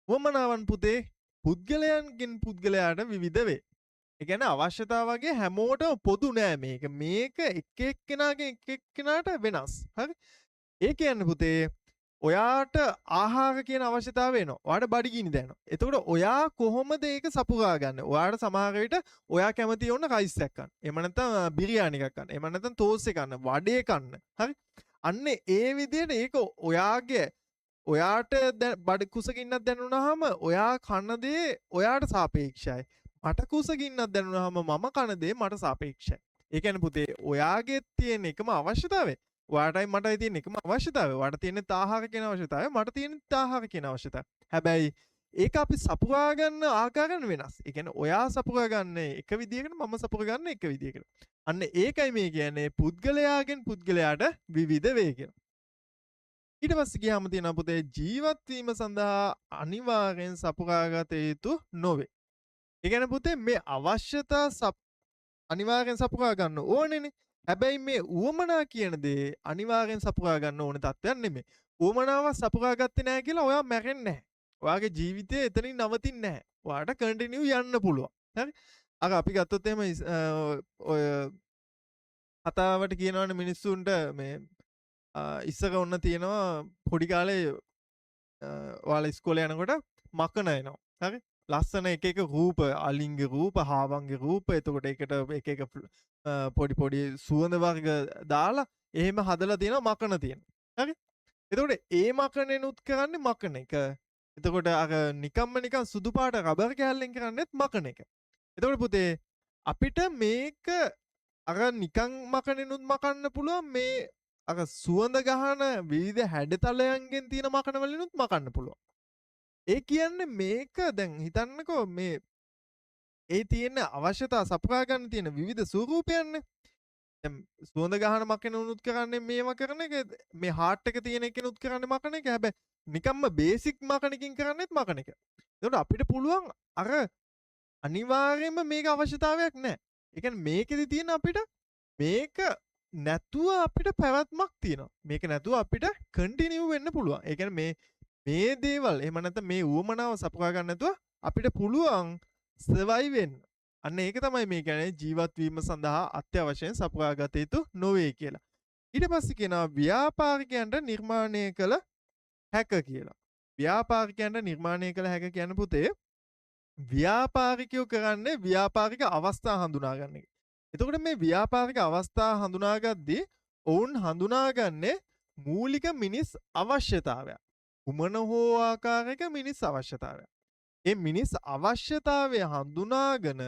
උවමනාවන් පුතේ පුද්ගලයන්ගෙන් පුද්ගලයාට විවිධ වේ. ඒ කියන්නේ අවශ්‍යතාව වගේ හැමෝටම පොදු නෑ මේක. මේක එක එක්කෙනාගෙන් එක එක්කෙනාට වෙනස්. හරි? ඒ කියන්නේ පුතේ ඔයාට ආහාර කියන අවශ්‍යතාවය එනවා. ඔයාට බඩගිනි දැනෙනවා. එතකොට ඔයා කොහොමද ඒක සපුරා ගන්නේ? ඔයාට සමහර විට ඔයා කැමති වුණ රයිස් එකක් කන්න. එහෙම නැත්නම් බිරියානි එකක් කන්න. එහෙම නැත්නම් තෝස් එක කන්න. වඩේ කන්න. හරි? අන්න ඒ විදිහට ඒක ඔයාගේ ඔයාට බඩ කුසගින්නක් දැනුණාම ඔයා කන දේ ඔයාට සාපේක්ෂයි. මට කුසගින්නක් දැනුණාම මම කන දේ මට සාපේක්ෂයි. ඒ කියන්නේ පුතේ ඔයාගේ තියෙන එකම අවශ්‍යතාවය ඔයාටයි මටයි තියෙන එකම අවශ්‍යතාවය. ඔයාට තියෙන ආහාර කියන අවශ්‍යතාවය මට තියෙන ආහාර කියන අවශ්‍යතාවය. හැබැයි ඒක අපි සපුරා ගන්න ආකාරයෙන් වෙනස්. ඒ කියන්නේ ඔයා සපුරා ගන්න එක විදියකට මම සපුරා ගන්න එක විදියකට. අන්න ඒකයි මේ කියන්නේ පුද්ගලයාගෙන් පුද්ගලයාට විවිධ වේ කියලා. ඊට පස්සේ ගියාම තියෙනවා පුතේ ජීවත් වීම සඳහා අනිවාර්යෙන් සපුරාගත යුතු නොවේ. ඒ කියන්නේ පුතේ මේ අවශ්‍යතා අනිවාර්යෙන් සපුරා ගන්න ඕනේනේ. හැබැයි මේ උවමනා කියන දේ අනිවාර්යෙන් සපුරා ගන්න ඕන තත්ත්වයක් නෙමෙයි. උවමනාව සපුරා ගත්තේ නැහැ කියලා ඔයා මැරෙන්නේ නැහැ. ඔයාගේ ජීවිතය එතනින් නවතින්නේ නැහැ. ඔයාට කන්ටිනියු යන්න පුළුවන්. හරි? අර අපි ගත්තොත් එහෙම ඔය කතාවට කියනවනේ මිනිස්සුන්ට මේ ඉස්සර ඔන්න තියෙනවා පොඩි කාලේ ඔයාලා ඉස්කෝලේ යනකොට මකන එනවා. හරි? ලස්සන එක එක රූප අලින්ගේ රූප හාවන්ගේ රූප එතකොට ඒකට එක එක පොඩි පොඩි සුවඳ වර්ග දාලා එහෙම හදලා තියෙනවා මකන තියෙනවා. හරි? එතකොට ඒ මකනෙනුත් කරන්නේ මකන එක. එතකොට අර නිකම්ම නිකන් සුදු පාට රබර් කෑල්ලෙන් කරන්නේත් මකන එක. එතකොට පුතේ අපිට මේක අර නිකන් මකනෙනුත් මකන්න පුළුවන් මේ අර සුවඳ ගහන විවිධ හැඩතලයන්ගෙන් තියෙන මකන වලිනුත් මකන්න පුළුවන්. ඒ කියන්නේ මේක දැන් හිතන්නකෝ මේ ඒ තියෙන අවශ්‍යතා සපුරා ගන්න තියෙන විවිධ ස්වරූපයන්නේ. දැන් සුවඳ ගහන මකන උනුත් කරන්නේ මේව කරන එක මේ හાર્ට් එක තියෙන එකනුත් කරන්නේ මකන එක. හැබැයි නිකම්ම බේසික් මකනකින් කරන්නේත් මකන එක. ඒකට අපිට පුළුවන් අර අනිවාර්යයෙන්ම මේක අවශ්‍යතාවයක් නැහැ. ඒ කියන්නේ මේකෙදි තියෙන අපිට මේක නැතුව අපිට පැවැත්මක් තියෙනවා. මේක නැතුව අපිට කන්ටිනියු වෙන්න පුළුවන්. ඒ කියන්නේ මේ දේවල් එහෙම නැත්නම් මේ උවමනාව සපුරා ගන්න නැතුව අපිට පුළුවන් සර්වයිව් වෙන්න. අන්න ඒක තමයි මේ කියන්නේ ජීවත් වීම සඳහා අත්‍යවශ්‍යයෙන් සපුරා ගත යුතු නොවේ කියලා. ඊට පස්සේ කියනවා ව්‍යාපාරිකයන්ට නිර්මාණය කළ හැක කියලා. ව්‍යාපාරිකයන්ට නිර්මාණය කළ හැක කියන පුතේ ව්‍යාපාරිකයෝ කරන්නේ ව්‍යාපාරික අවස්ථා හඳුනා ගන්න එක. එතකොට මේ ව්‍යාපාරික අවස්ථා හඳුනාගද්දී ඔවුන් හඳුනාගන්නේ මූලික මිනිස් අවශ්‍යතාවයක්. කුමන හෝ ආකාරයක මිනිස් අවශ්‍යතාවයක්. ඒ මිනිස් අවශ්‍යතාවය හඳුනාගෙන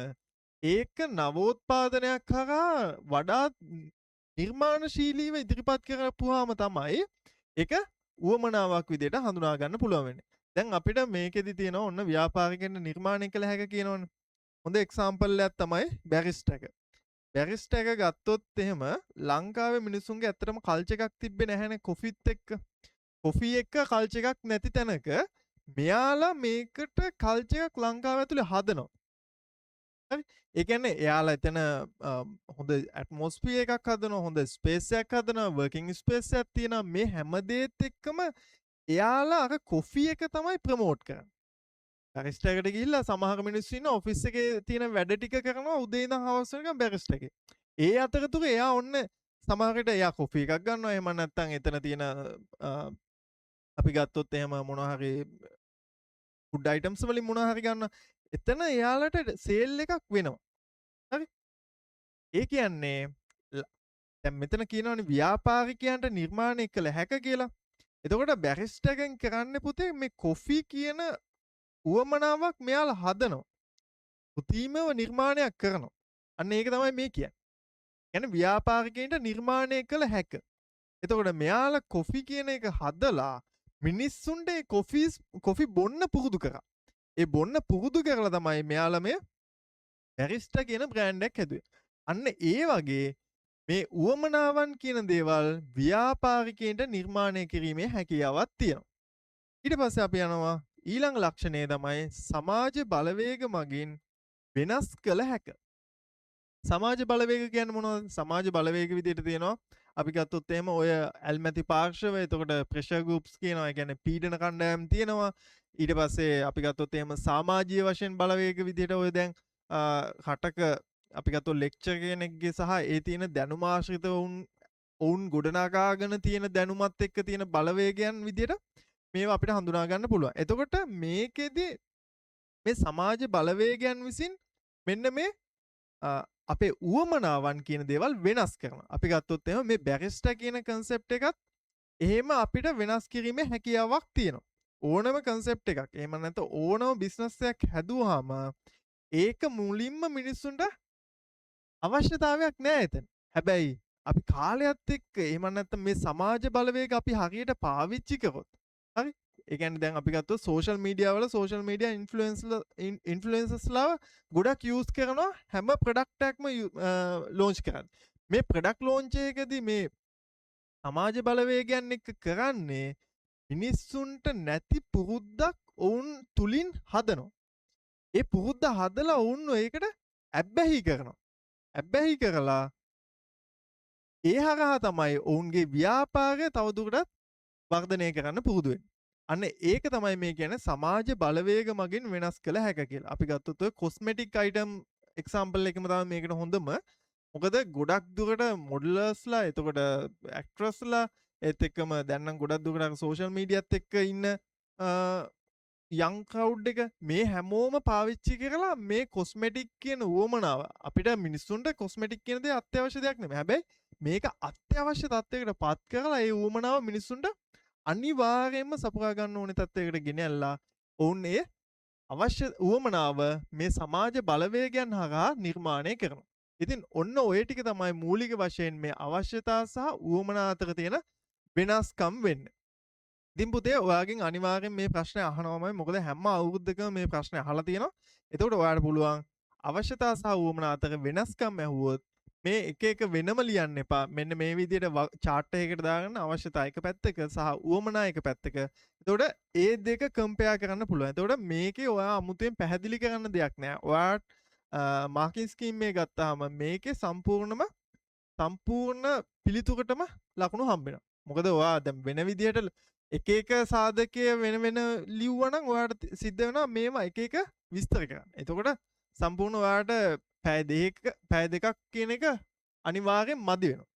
ඒක නවෝත්පාදනයක් කරා වඩා නිර්මාණශීලීව ඉදිරිපත් කරපුවාම තමයි ඒක උවමනාවක් විදිහට හඳුනා ගන්න පුළුවන් වෙන්නේ. දැන් අපිට මේකෙදි තියෙනවා ඔන්න ව්‍යාපාරිකයන්ට නිර්මාණය කළ හැක කියනවනේ. හොඳ එක්සැම්පල් එකක් තමයි බැරිස්ටර් එක. බැරිස්ටර් එක ගත්තොත් එහෙම ලංකාවේ මිනිස්සුන්ගේ ඇත්තටම කල්චර් එකක් තිබ්බේ නැහැනේ කොෆිත් එක්ක. කොෆි එක්ක කල්චර් එකක් නැති තැනක මෙයාලා මේකට කල්චර් එකක් ලංකාව ඇතුලේ හදනවා. හරි? ඒ කියන්නේ එයාලා එතන හොඳ ඇට්මොස්ෆියර් එකක් හදනවා, හොඳ ස්පේස් එකක් හදනවා, වර්කින් ස්පේස් එකක් තියෙනවා. මේ හැම දෙයත් එක්කම එයාලා අර කොෆි එක තමයි ප්‍රමෝට් කරන්නේ. බැරිස්ටා එකට ගිහිල්ලා සමහර මිනිස්සු ඉන්නවා ඔෆිස් එකේ තියෙන වැඩ ටික කරනවා උදේ ඉඳන් හවස වෙනකම් බැරිස්ටා එකේ. ඒ අතරතුර එයා ඔන්න සමහර විට එයා කොෆි එකක් ගන්නවා. එහෙම නැත්නම් එතන තියෙන අපි ගත්තොත් එහෙම මොනවා හරි ෆුඩ් අයිටම්ස් වලින් මොනවා හරි ගන්නවා. එතන එයාලට සේල් එකක් වෙනවා. හරි. ඒ කියන්නේ දැන් මෙතන කියනවනේ ව්‍යාපාරිකයන්ට නිර්මාණය කළ හැක කියලා. එතකොට බැරිස්ටගෙන් කරන්න පුතේ මේ කොෆි කියන උවමනාවක් මෙයාලා හදනවා. කෘතිමව නිර්මාණයක් කරනවා. අන්න ඒක තමයි මේ කියන්නේ. කියන්නේ ව්‍යාපාරිකයින්ට නිර්මාණය කළ හැක. එතකොට මෙයාලා කොෆි කියන එක හදලා මිනිස්සුන්ට ඒ කොෆි බොන්න පුරුදු කරා. ඒ බොන්න පුරුදු කරලා තමයි මෙයාලා මේ බැරිස්ටා කියන බ්‍රෑන්ඩ් එකක් හැදුවේ. අන්න ඒ වගේ මේ උවමනාවන් කියන දේවල් ව්‍යාපාරිකයින්ට නිර්මාණය කිරීමේ හැකියාවක් තියෙනවා. ඊට පස්සේ අපි යනවා ඊළඟ ලක්ෂණය තමයි සමාජ බලවේග මගින් වෙනස් කළ හැක. සමාජ බලවේග කියන්නේ මොනවද? සමාජ බලවේග විදිහට තියෙනවා. අපි ගත්තොත් එහෙම ඔය ඇල්මැති පාර්ශව, එතකොට ප්‍රෙෂර් ගෲප්ස් කියනවා. ඒ කියන්නේ පීඩන කණ්ඩායම් තියෙනවා. ඊට පස්සේ අපි ගත්තොත් එහෙම සමාජීය වශයෙන් බලවේග විදිහට ඔය දැන් රටක අපි ගත්තොත් ලෙක්චර් කෙනෙක්ගේ සහ ඒ තියෙන දැනුම ආශ්‍රිතව ඔවුන් ගොඩනගාගෙන තියෙන දැනුමත් එක්ක තියෙන බලවේගයන් විදිහට මේවා අපිට හඳුනා ගන්න පුළුවන්. එතකොට මේකෙදි මේ සමාජ බලවේගයන් විසින් මෙන්න මේ අපේ උවමනාවන් කියන දේවල් වෙනස් කරනවා. අපි ගත්තොත් එහෙම මේ බැරිස්ටා කියන concept එකත් එහෙම අපිට වෙනස් කිරීමේ හැකියාවක් තියෙනවා. ඕනම concept එකක්. එහෙම නැත්නම් ඕනම business එකක් හැදුවාම ඒක මුලින්ම මිනිස්සුන්ට අවශ්‍යතාවයක් නෑ එතන. හැබැයි අපි කාලයත් එක්ක එහෙම නැත්නම් මේ සමාජ බලවේග අපි හරියට පාවිච්චි කරොත් හරි ඒ කියන්නේ දැන් අපි ගත්තොත් සෝෂල් මීඩියා වල සෝෂල් මීඩියා ඉන්ෆ්ලුවෙන්සර්ස්ලා ගොඩක් යූස් කරනවා හැම ප්‍රොඩක්ට් එකක්ම ලොන්ච් කරන්න. මේ ප්‍රොඩක්ට් ලොන්ච් එකකදී මේ සමාජ බලවේගයන් එක්ක කරන්නේ මිනිස්සුන්ට නැති පුරුද්දක් ඔවුන් තුලින් හදනවා. ඒ පුරුද්ද හදලා ඔවුන් ඒකට ඇබ්බැහි කරනවා. ඇබ්බැහි කරලා ඒ හරහා තමයි ඔවුන්ගේ ව්‍යාපාරය තවදුරටත් වර්ධනය කරන්න පුරුදු වෙන්නේ. අන්න ඒක තමයි මේ කියන්නේ සමාජ බලවේග මගින් වෙනස් කළ හැක කියලා. අපි ගත්තොත් ඔය කොස්මෙටික් අයිටම් එක්සැම්පල් එකම තමයි මේකට හොඳම. මොකද ගොඩක් දුරට මොඩලර්ස්ලා එතකොට ඇක්ට්‍රස්ලා ඒත් එක්කම දැන් නම් ගොඩක් දුරට සෝෂල් මීඩියාත් එක්ක ඉන්න යං ක්‍රවුඩ් එක මේ හැමෝම පාවිච්චි කරලා මේ කොස්මෙටික් කියන උවමනාව අපිට මිනිස්සුන්ට කොස්මෙටික් කියන දේ අත්‍යවශ්‍ය දෙයක් නෙමෙයි. හැබැයි මේක අත්‍යවශ්‍ය තත්යකට පත් කරලා ඒ උවමනාව මිනිස්සුන්ට අනිවාර්යයෙන්ම සපුරා ගන්න ඕනේ තත්යකට ගෙනල්ලා ඔවුන් ඒ අවශ්‍ය උවමනාව මේ සමාජ බලවේගයන් හරහා නිර්මාණය කරනවා. ඉතින් ඔන්න ඔය ටික තමයි මූලික වශයෙන් මේ අවශ්‍යතා සහ උවමනා අතර තියෙන වෙනස්කම් වෙන්නේ. ඉතින් පුතේ ඔයාගෙන් අනිවාර්යෙන් මේ ප්‍රශ්නේ අහනවාමයි. මොකද හැම අවුරුද්දකම මේ ප්‍රශ්නේ අහලා තියෙනවා. එතකොට ඔයාලට පුළුවන් අවශ්‍යතා සහ උවමනා අතර වෙනස්කම් ඇහුවොත් මේ එක එක වෙනම ලියන්න එපා. මෙන්න මේ විදිහට chart එකකට දාගන්න අවශ්‍යතා එක පැත්තක සහ උවමනා එක පැත්තක. එතකොට ඒ දෙක කම්පෙයාර් කරන්න පුළුවන්. එතකොට මේකේ ඔයා අමුතුවෙන් පැහැදිලි කරන්න දෙයක් නෑ. ඔයාට මාකින් ස්කීම් එක ගත්තාම මේකේ සම්පූර්ණ පිළිතුරටම ලකුණු හම්බෙනවා. මොකද ඔයා දැන් වෙන විදිහට එක එක සාධකය වෙන වෙන ලිව්වනම් ඔයාට සිද්ධ වෙනවා මේවා එක එක විස්තර කරන්න. එතකොට සම්පූර්ණ ඔයාට පැය දෙකක් කියන එක අනිවාර්යෙන් මදි වෙනවා.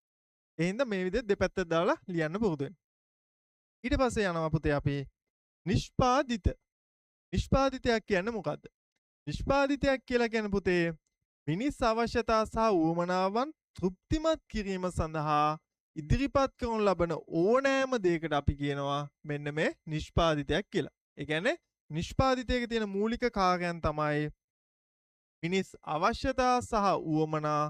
ඒ හින්දා මේ විදිහට දෙපැත්තට දාලා ලියන්න පුරුදු වෙන්න. ඊට පස්සේ යනවා පුතේ අපි නිෂ්පාදිතයක් කියන්නේ මොකද්ද? නිෂ්පාදිතයක් කියලා කියන්නේ පුතේ මිනිස් අවශ්‍යතා සහ උවමනාවන් තෘප්තිමත් කිරීම සඳහා ඉදිරිපත් කරනු ලබන ඕනෑම දෙයකට අපි කියනවා මෙන්න මේ නිෂ්පාදිතයක් කියලා. ඒ කියන්නේ නිෂ්පාදිතයක තියෙන මූලික කාර්යයන් තමයි මිනිස් අවශ්‍යතා සහ උවමනා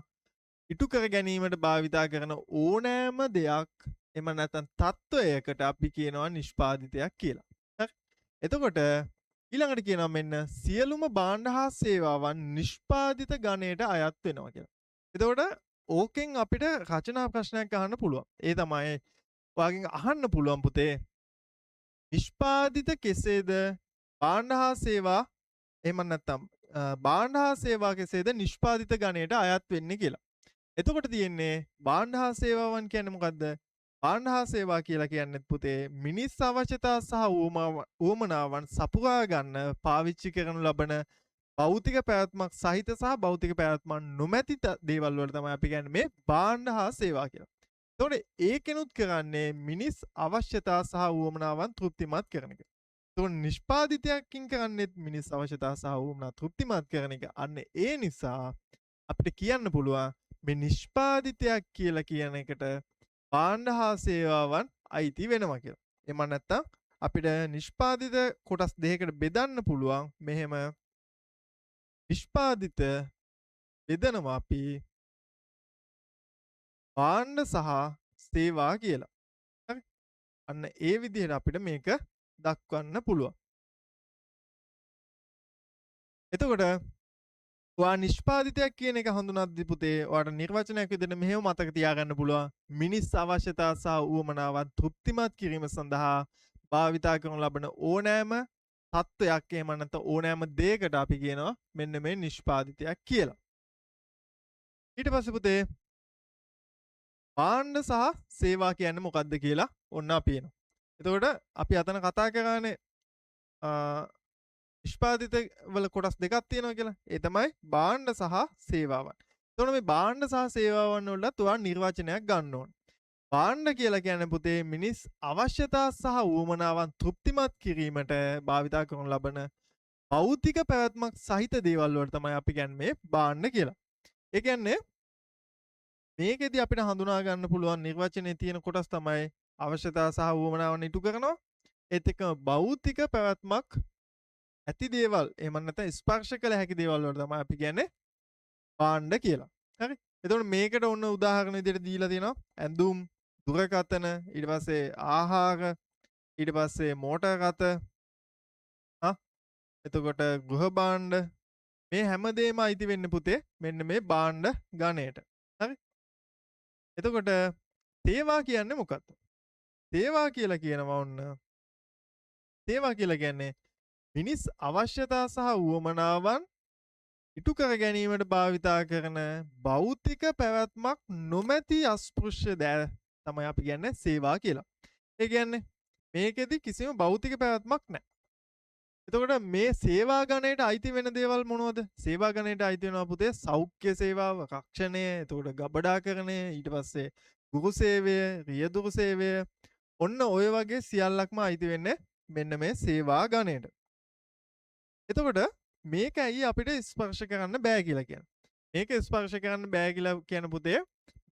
ඉටු කර ගැනීමට භාවිතා කරන ඕනෑම දෙයක් එම නැත්නම් තත්වයකට අපි කියනවා නිෂ්පාදිතයක් කියලා. හරි. එතකොට ඊළඟට කියනවා මෙන්න සියලුම භාණ්ඩ හා සේවාවන් නිෂ්පාදිත ගණයට අයත් වෙනවා කියලා. එතකොට ඕකෙන් අපිට රචනා ප්‍රශ්නයක් අහන්න පුළුවන්. ඒ තමයි ඔයාගෙන් අහන්න පුළුවන් පුතේ නිෂ්පාදිත කෙසේද භාණ්ඩ හා සේවා එහෙම නැත්නම් භාණ්ඩ හා සේවා කෙසේද නිෂ්පාදිත ගණයට අයත් වෙන්නේ කියලා. එතකොට තියෙන්නේ භාණ්ඩ හා සේවාවන් කියන්නේ මොකද්ද? භාණ්ඩ හා සේවා කියලා කියන්නෙත් පුතේ මිනිස් අවශ්‍යතා සහ උවමනාවන් සපුරා ගන්න පාවිච්චි කරනු ලබන භෞතික පැවැත්මක් සහිත සහ භෞතික පැවැත්මක් නොමැති දේවල් වලට තමයි අපි කියන්නේ මේ භාණ්ඩ හා සේවා කියලා. එතකොට ඒකෙනුත් කරන්නේ මිනිස් අවශ්‍යතා සහ උවමනාවන් තෘප්තිමත් කරන එක. එතකොට නිෂ්පාදිතයකින් කරන්නේත් මිනිස් අවශ්‍යතා සහ උවමනා තෘප්තිමත් කරන එක. අන්න ඒ නිසා අපිට කියන්න පුළුවන් මේ නිෂ්පාදිතයක් කියලා කියන එකට භාණ්ඩ හා සේවාවන් අයිති වෙනවා කියලා. එම නැත්තම් අපිට නිෂ්පාදිත කොටස් දෙකකට බෙදන්න පුළුවන්. මෙහෙම නිෂ්පාදිත බෙදනවා අපි භාණ්ඩ සහ සේවා කියලා. හරි. අන්න ඒ විදිහට අපිට මේක දක්වන්න පුළුවන්. එතකොට ඔයා නිෂ්පාදිතයක් කියන එක හඳුනද්දි පුතේ ඔයාට නිර්වචනයක් විදිහට මෙහෙම මතක තියාගන්න පුළුවන්. මිනිස් අවශ්‍යතා සහ උවමනාවන් තෘප්තිමත් කිරීම සඳහා භාවිතා කරනු ලබන ඕනෑම තත්වයක් එහෙම නැත්නම් ඕනෑම දෙයකට අපි කියනවා මෙන්න මේ නිෂ්පාදිතයක් කියලා. ඊට පස්සේ පුතේ භාණ්ඩ සහ සේවා කියන්නේ මොකක්ද කියලා ඔන්න අපි එනවා. එතකොට අපි අතන කතා කරන්නේ නිෂ්පාදිත වල කොටස් දෙකක් තියෙනවා කියලා. ඒ තමයි භාණ්ඩ සහ සේවාවන්. එතකොට මේ භාණ්ඩ සහ සේවාවන් වලට ඔයා නිර්වචනයක් ගන්න ඕන. භාණ්ඩ කියලා කියන්නේ පුතේ මිනිස් අවශ්‍යතා සහ උවමනාවන් තෘප්තිමත් කිරීමට භාවිතා කරනු ලබන භෞතික පැවැත්මක් සහිත දේවල් වලට තමයි අපි කියන්නේ මේ භාණ්ඩ කියලා. ඒ කියන්නේ මේකෙදි අපිට හඳුනා ගන්න පුළුවන් නිර්වචනයේ තියෙන කොටස් තමයි අවශ්‍යතා සහ උවමනාවන් ඉටු කරනවා. ඒත් එක්ක භෞතික පැවැත්මක් ඇති දේවල් එහෙම නැත්නම් ස්පර්ශ කළ හැකි දේවල් වලට තමයි අපි කියන්නේ භාණ්ඩ කියලා. හරි. එතකොට මේකට ඔන්න උදාහරණ විදිහට දීලා තියෙනවා ඇඳුම්, දුරකථන, ඊට පස්සේ ආහාර, ඊට පස්සේ මෝටර් රථ, එතකොට ගෘහ භාණ්ඩ මේ හැමදේම අයිති වෙන්නේ පුතේ මෙන්න මේ භාණ්ඩ ගණයට. හරි. එතකොට සේවා කියන්නේ මොකක්ද? සේවා කියලා කියනවා ඔන්න. සේවා කියලා කියන්නේ මිනිස් අවශ්‍යතා සහ උවමනාවන් ඉටු කර ගැනීමට භාවිතා කරන භෞතික පැවැත්මක් නොමැති අස්පෘශ්‍ය දෑ තමයි අපි කියන්නේ සේවා කියලා. ඒ කියන්නේ මේකෙදි කිසිම භෞතික පැවැත්මක් නැහැ. එතකොට මේ සේවා ගණයට අයිති වෙන දේවල් මොනවද? සේවා ගණයට අයිති වෙනවා පුතේ සෞඛ්‍ය සේවාව, රක්ෂණය, එතකොට ගබඩාකරණය, ඊට පස්සේ ගුරු සේවය, රියදුරු සේවය, ඔන්න ඔය වගේ සියල්ලක්ම අයිති වෙන්නේ මෙන්න මේ සේවා ගණයට. එතකොට මේක ඇයි අපිට ස්පර්ශ කරන්න බෑ කියලා කියන්නේ. මේක ස්පර්ශ කරන්න බෑ කියලා කියන පුතේ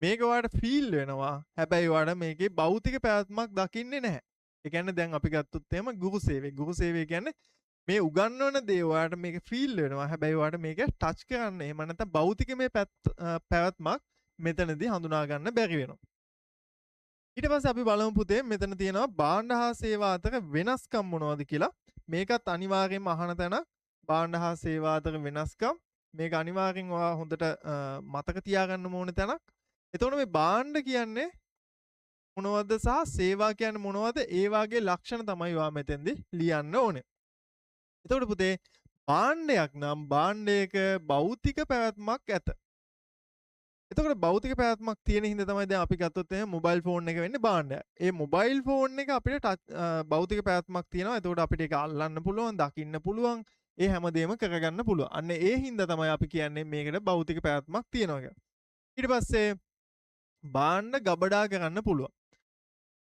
මේක ඔයාලට ෆීල් වෙනවා. හැබැයි ඔයාලට මේකේ භෞතික පැවැත්මක් දකින්නේ නැහැ. ඒ කියන්නේ දැන් අපි ගත්තොත් එහෙම ගුරු සේවය. ගුරු සේවය කියන්නේ මේ උගන්වන දේ ඔයාලට මේක ෆීල් වෙනවා. හැබැයි ඔයාලට මේක ටච් කරන්න එහෙම නැත්නම් භෞතික මේ පැවැත්මක් මෙතනදී හඳුනා ගන්න බැරි වෙනවා. ඊට පස්සේ අපි බලමු පුතේ මෙතන තියෙනවා භාණ්ඩ හා සේවා අතර වෙනස්කම් මොනවද කියලා. මේකත් අනිවාර්යයෙන්ම අහන තැන භාණ්ඩ හා සේවා අතර වෙනස්කම්. මේක අනිවාර්යෙන් ඔයා හොඳට මතක තියාගන්න ඕන තැනක්. එතකොට මේ භාණ්ඩ කියන්නේ මොනවද සහ සේවා කියන්නේ මොනවද? ඒ වාගේ ලක්ෂණ තමයි ඔයා මෙතෙන්දී ලියන්න ඕනේ. එතකොට පුතේ භාණ්ඩයක් නම් භාණ්ඩයක භෞතික පැවැත්මක් ඇත. එතකොට භෞතික පැවැත්මක් තියෙන හින්දා තමයි දැන් අපි ගත්තොත් එහෙනම් මොබයිල් ෆෝන් එක වෙන්නේ භාණ්ඩයක්. ඒ මොබයිල් ෆෝන් එක අපිට භෞතික පැවැත්මක් තියෙනවා. එතකොට අපිට ඒක අල්ලන්න පුළුවන්, දකින්න පුළුවන්, ඒ හැමදේම කරගන්න පුළුවන්. අන්න ඒ හින්දා තමයි අපි කියන්නේ මේකට භෞතික පැවැත්මක් තියෙනවා කියලා. ඊට පස්සේ භාණ්ඩ ගබඩා කරන්න පුළුවන්.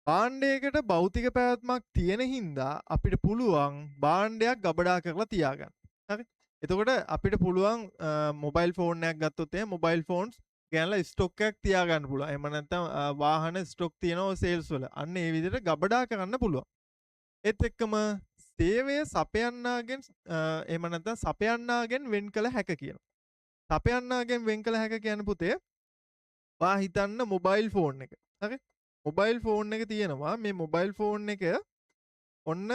භාණ්ඩයකට භෞතික පැවැත්මක් තියෙන හින්දා අපිට පුළුවන් භාණ්ඩයක් ගබඩා කරලා තියාගන්න. හරි? එතකොට අපිට පුළුවන් මොබයිල් ෆෝන් එකක් ගත්තොත් එහෙනම් මොබයිල් ෆෝන්ස් ගෑනලා ස්ටොක් එකක් තියාගන්න පුළුවන්. එහෙම නැත්නම් වාහන ස්ටොක් තියෙනවා සේල්ස් වල. අන්න ඒ විදිහට ගබඩා කරන්න පුළුවන්. ඒත් එක්කම සේවය සපයන්නාගෙන් එහෙම නැත්නම් සපයන්නාගෙන් වෙන් කළ හැක කියනවා. සපයන්නාගෙන් වෙන් කළ හැක කියන්නේ පුතේ වා හිතන්න මොබයිල් ෆෝන් එක. හරි? මොබයිල් ෆෝන් එක තියෙනවා. මේ මොබයිල් ෆෝන් එක ඔන්න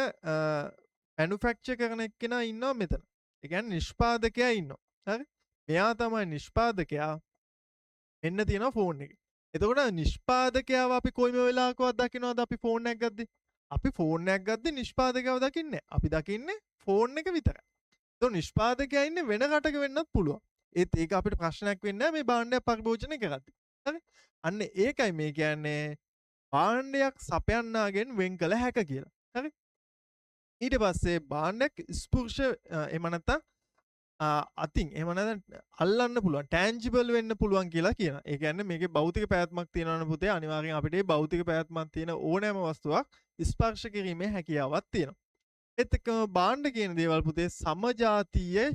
මැනුෆැක්චර් කරන එක්කෙනා ඉන්නවා මෙතන. ඒ කියන්නේ නිෂ්පාදකයා ඉන්නවා. හරි? මෙයා තමයි නිෂ්පාදකයා. එන්න තියෙනවා ෆෝන් එක. එතකොට නිෂ්පාදකයාව අපි කොයිම වෙලාවකවත් දකින්නවද අපි ෆෝන් එකක් ගද්දි? අපි ෆෝන් එකක් ගද්දි නිෂ්පාදකයාව දකින්නේ නැහැ. අපි දකින්නේ ෆෝන් එක විතරයි. එතකොට නිෂ්පාදකයා ඉන්නේ වෙන රටක වෙන්නත් පුළුවන්. ඒත් ඒක අපිට ප්‍රශ්නයක් වෙන්නේ නැහැ මේ භාණ්ඩය පරිභෝජනය කරද්දි. හරි? අන්න ඒකයි මේ කියන්නේ භාණ්ඩයක් සපයන්නාගෙන් වෙන් කළ හැක කියලා. හරි? ඊට පස්සේ භාණ්ඩයක් ස්පර්ශ එහෙම නැත්නම් අතින් එහෙම නැත්නම් අල්ලන්න පුළුවන් ටැන්ජිබල් වෙන්න පුළුවන් කියලා කියනවා. ඒ කියන්නේ මේකේ භෞතික පැවැත්මක් තියෙනවනේ පුතේ අනිවාර්යෙන් අපිට මේ භෞතික පැවැත්මක් තියෙන ඕනෑම වස්තුවක් ස්පර්ශ කිරීමේ හැකියාවක් තියෙනවා. ඒත් එක්කම භාණ්ඩ කියන දේවල් පුතේ සමජාතීය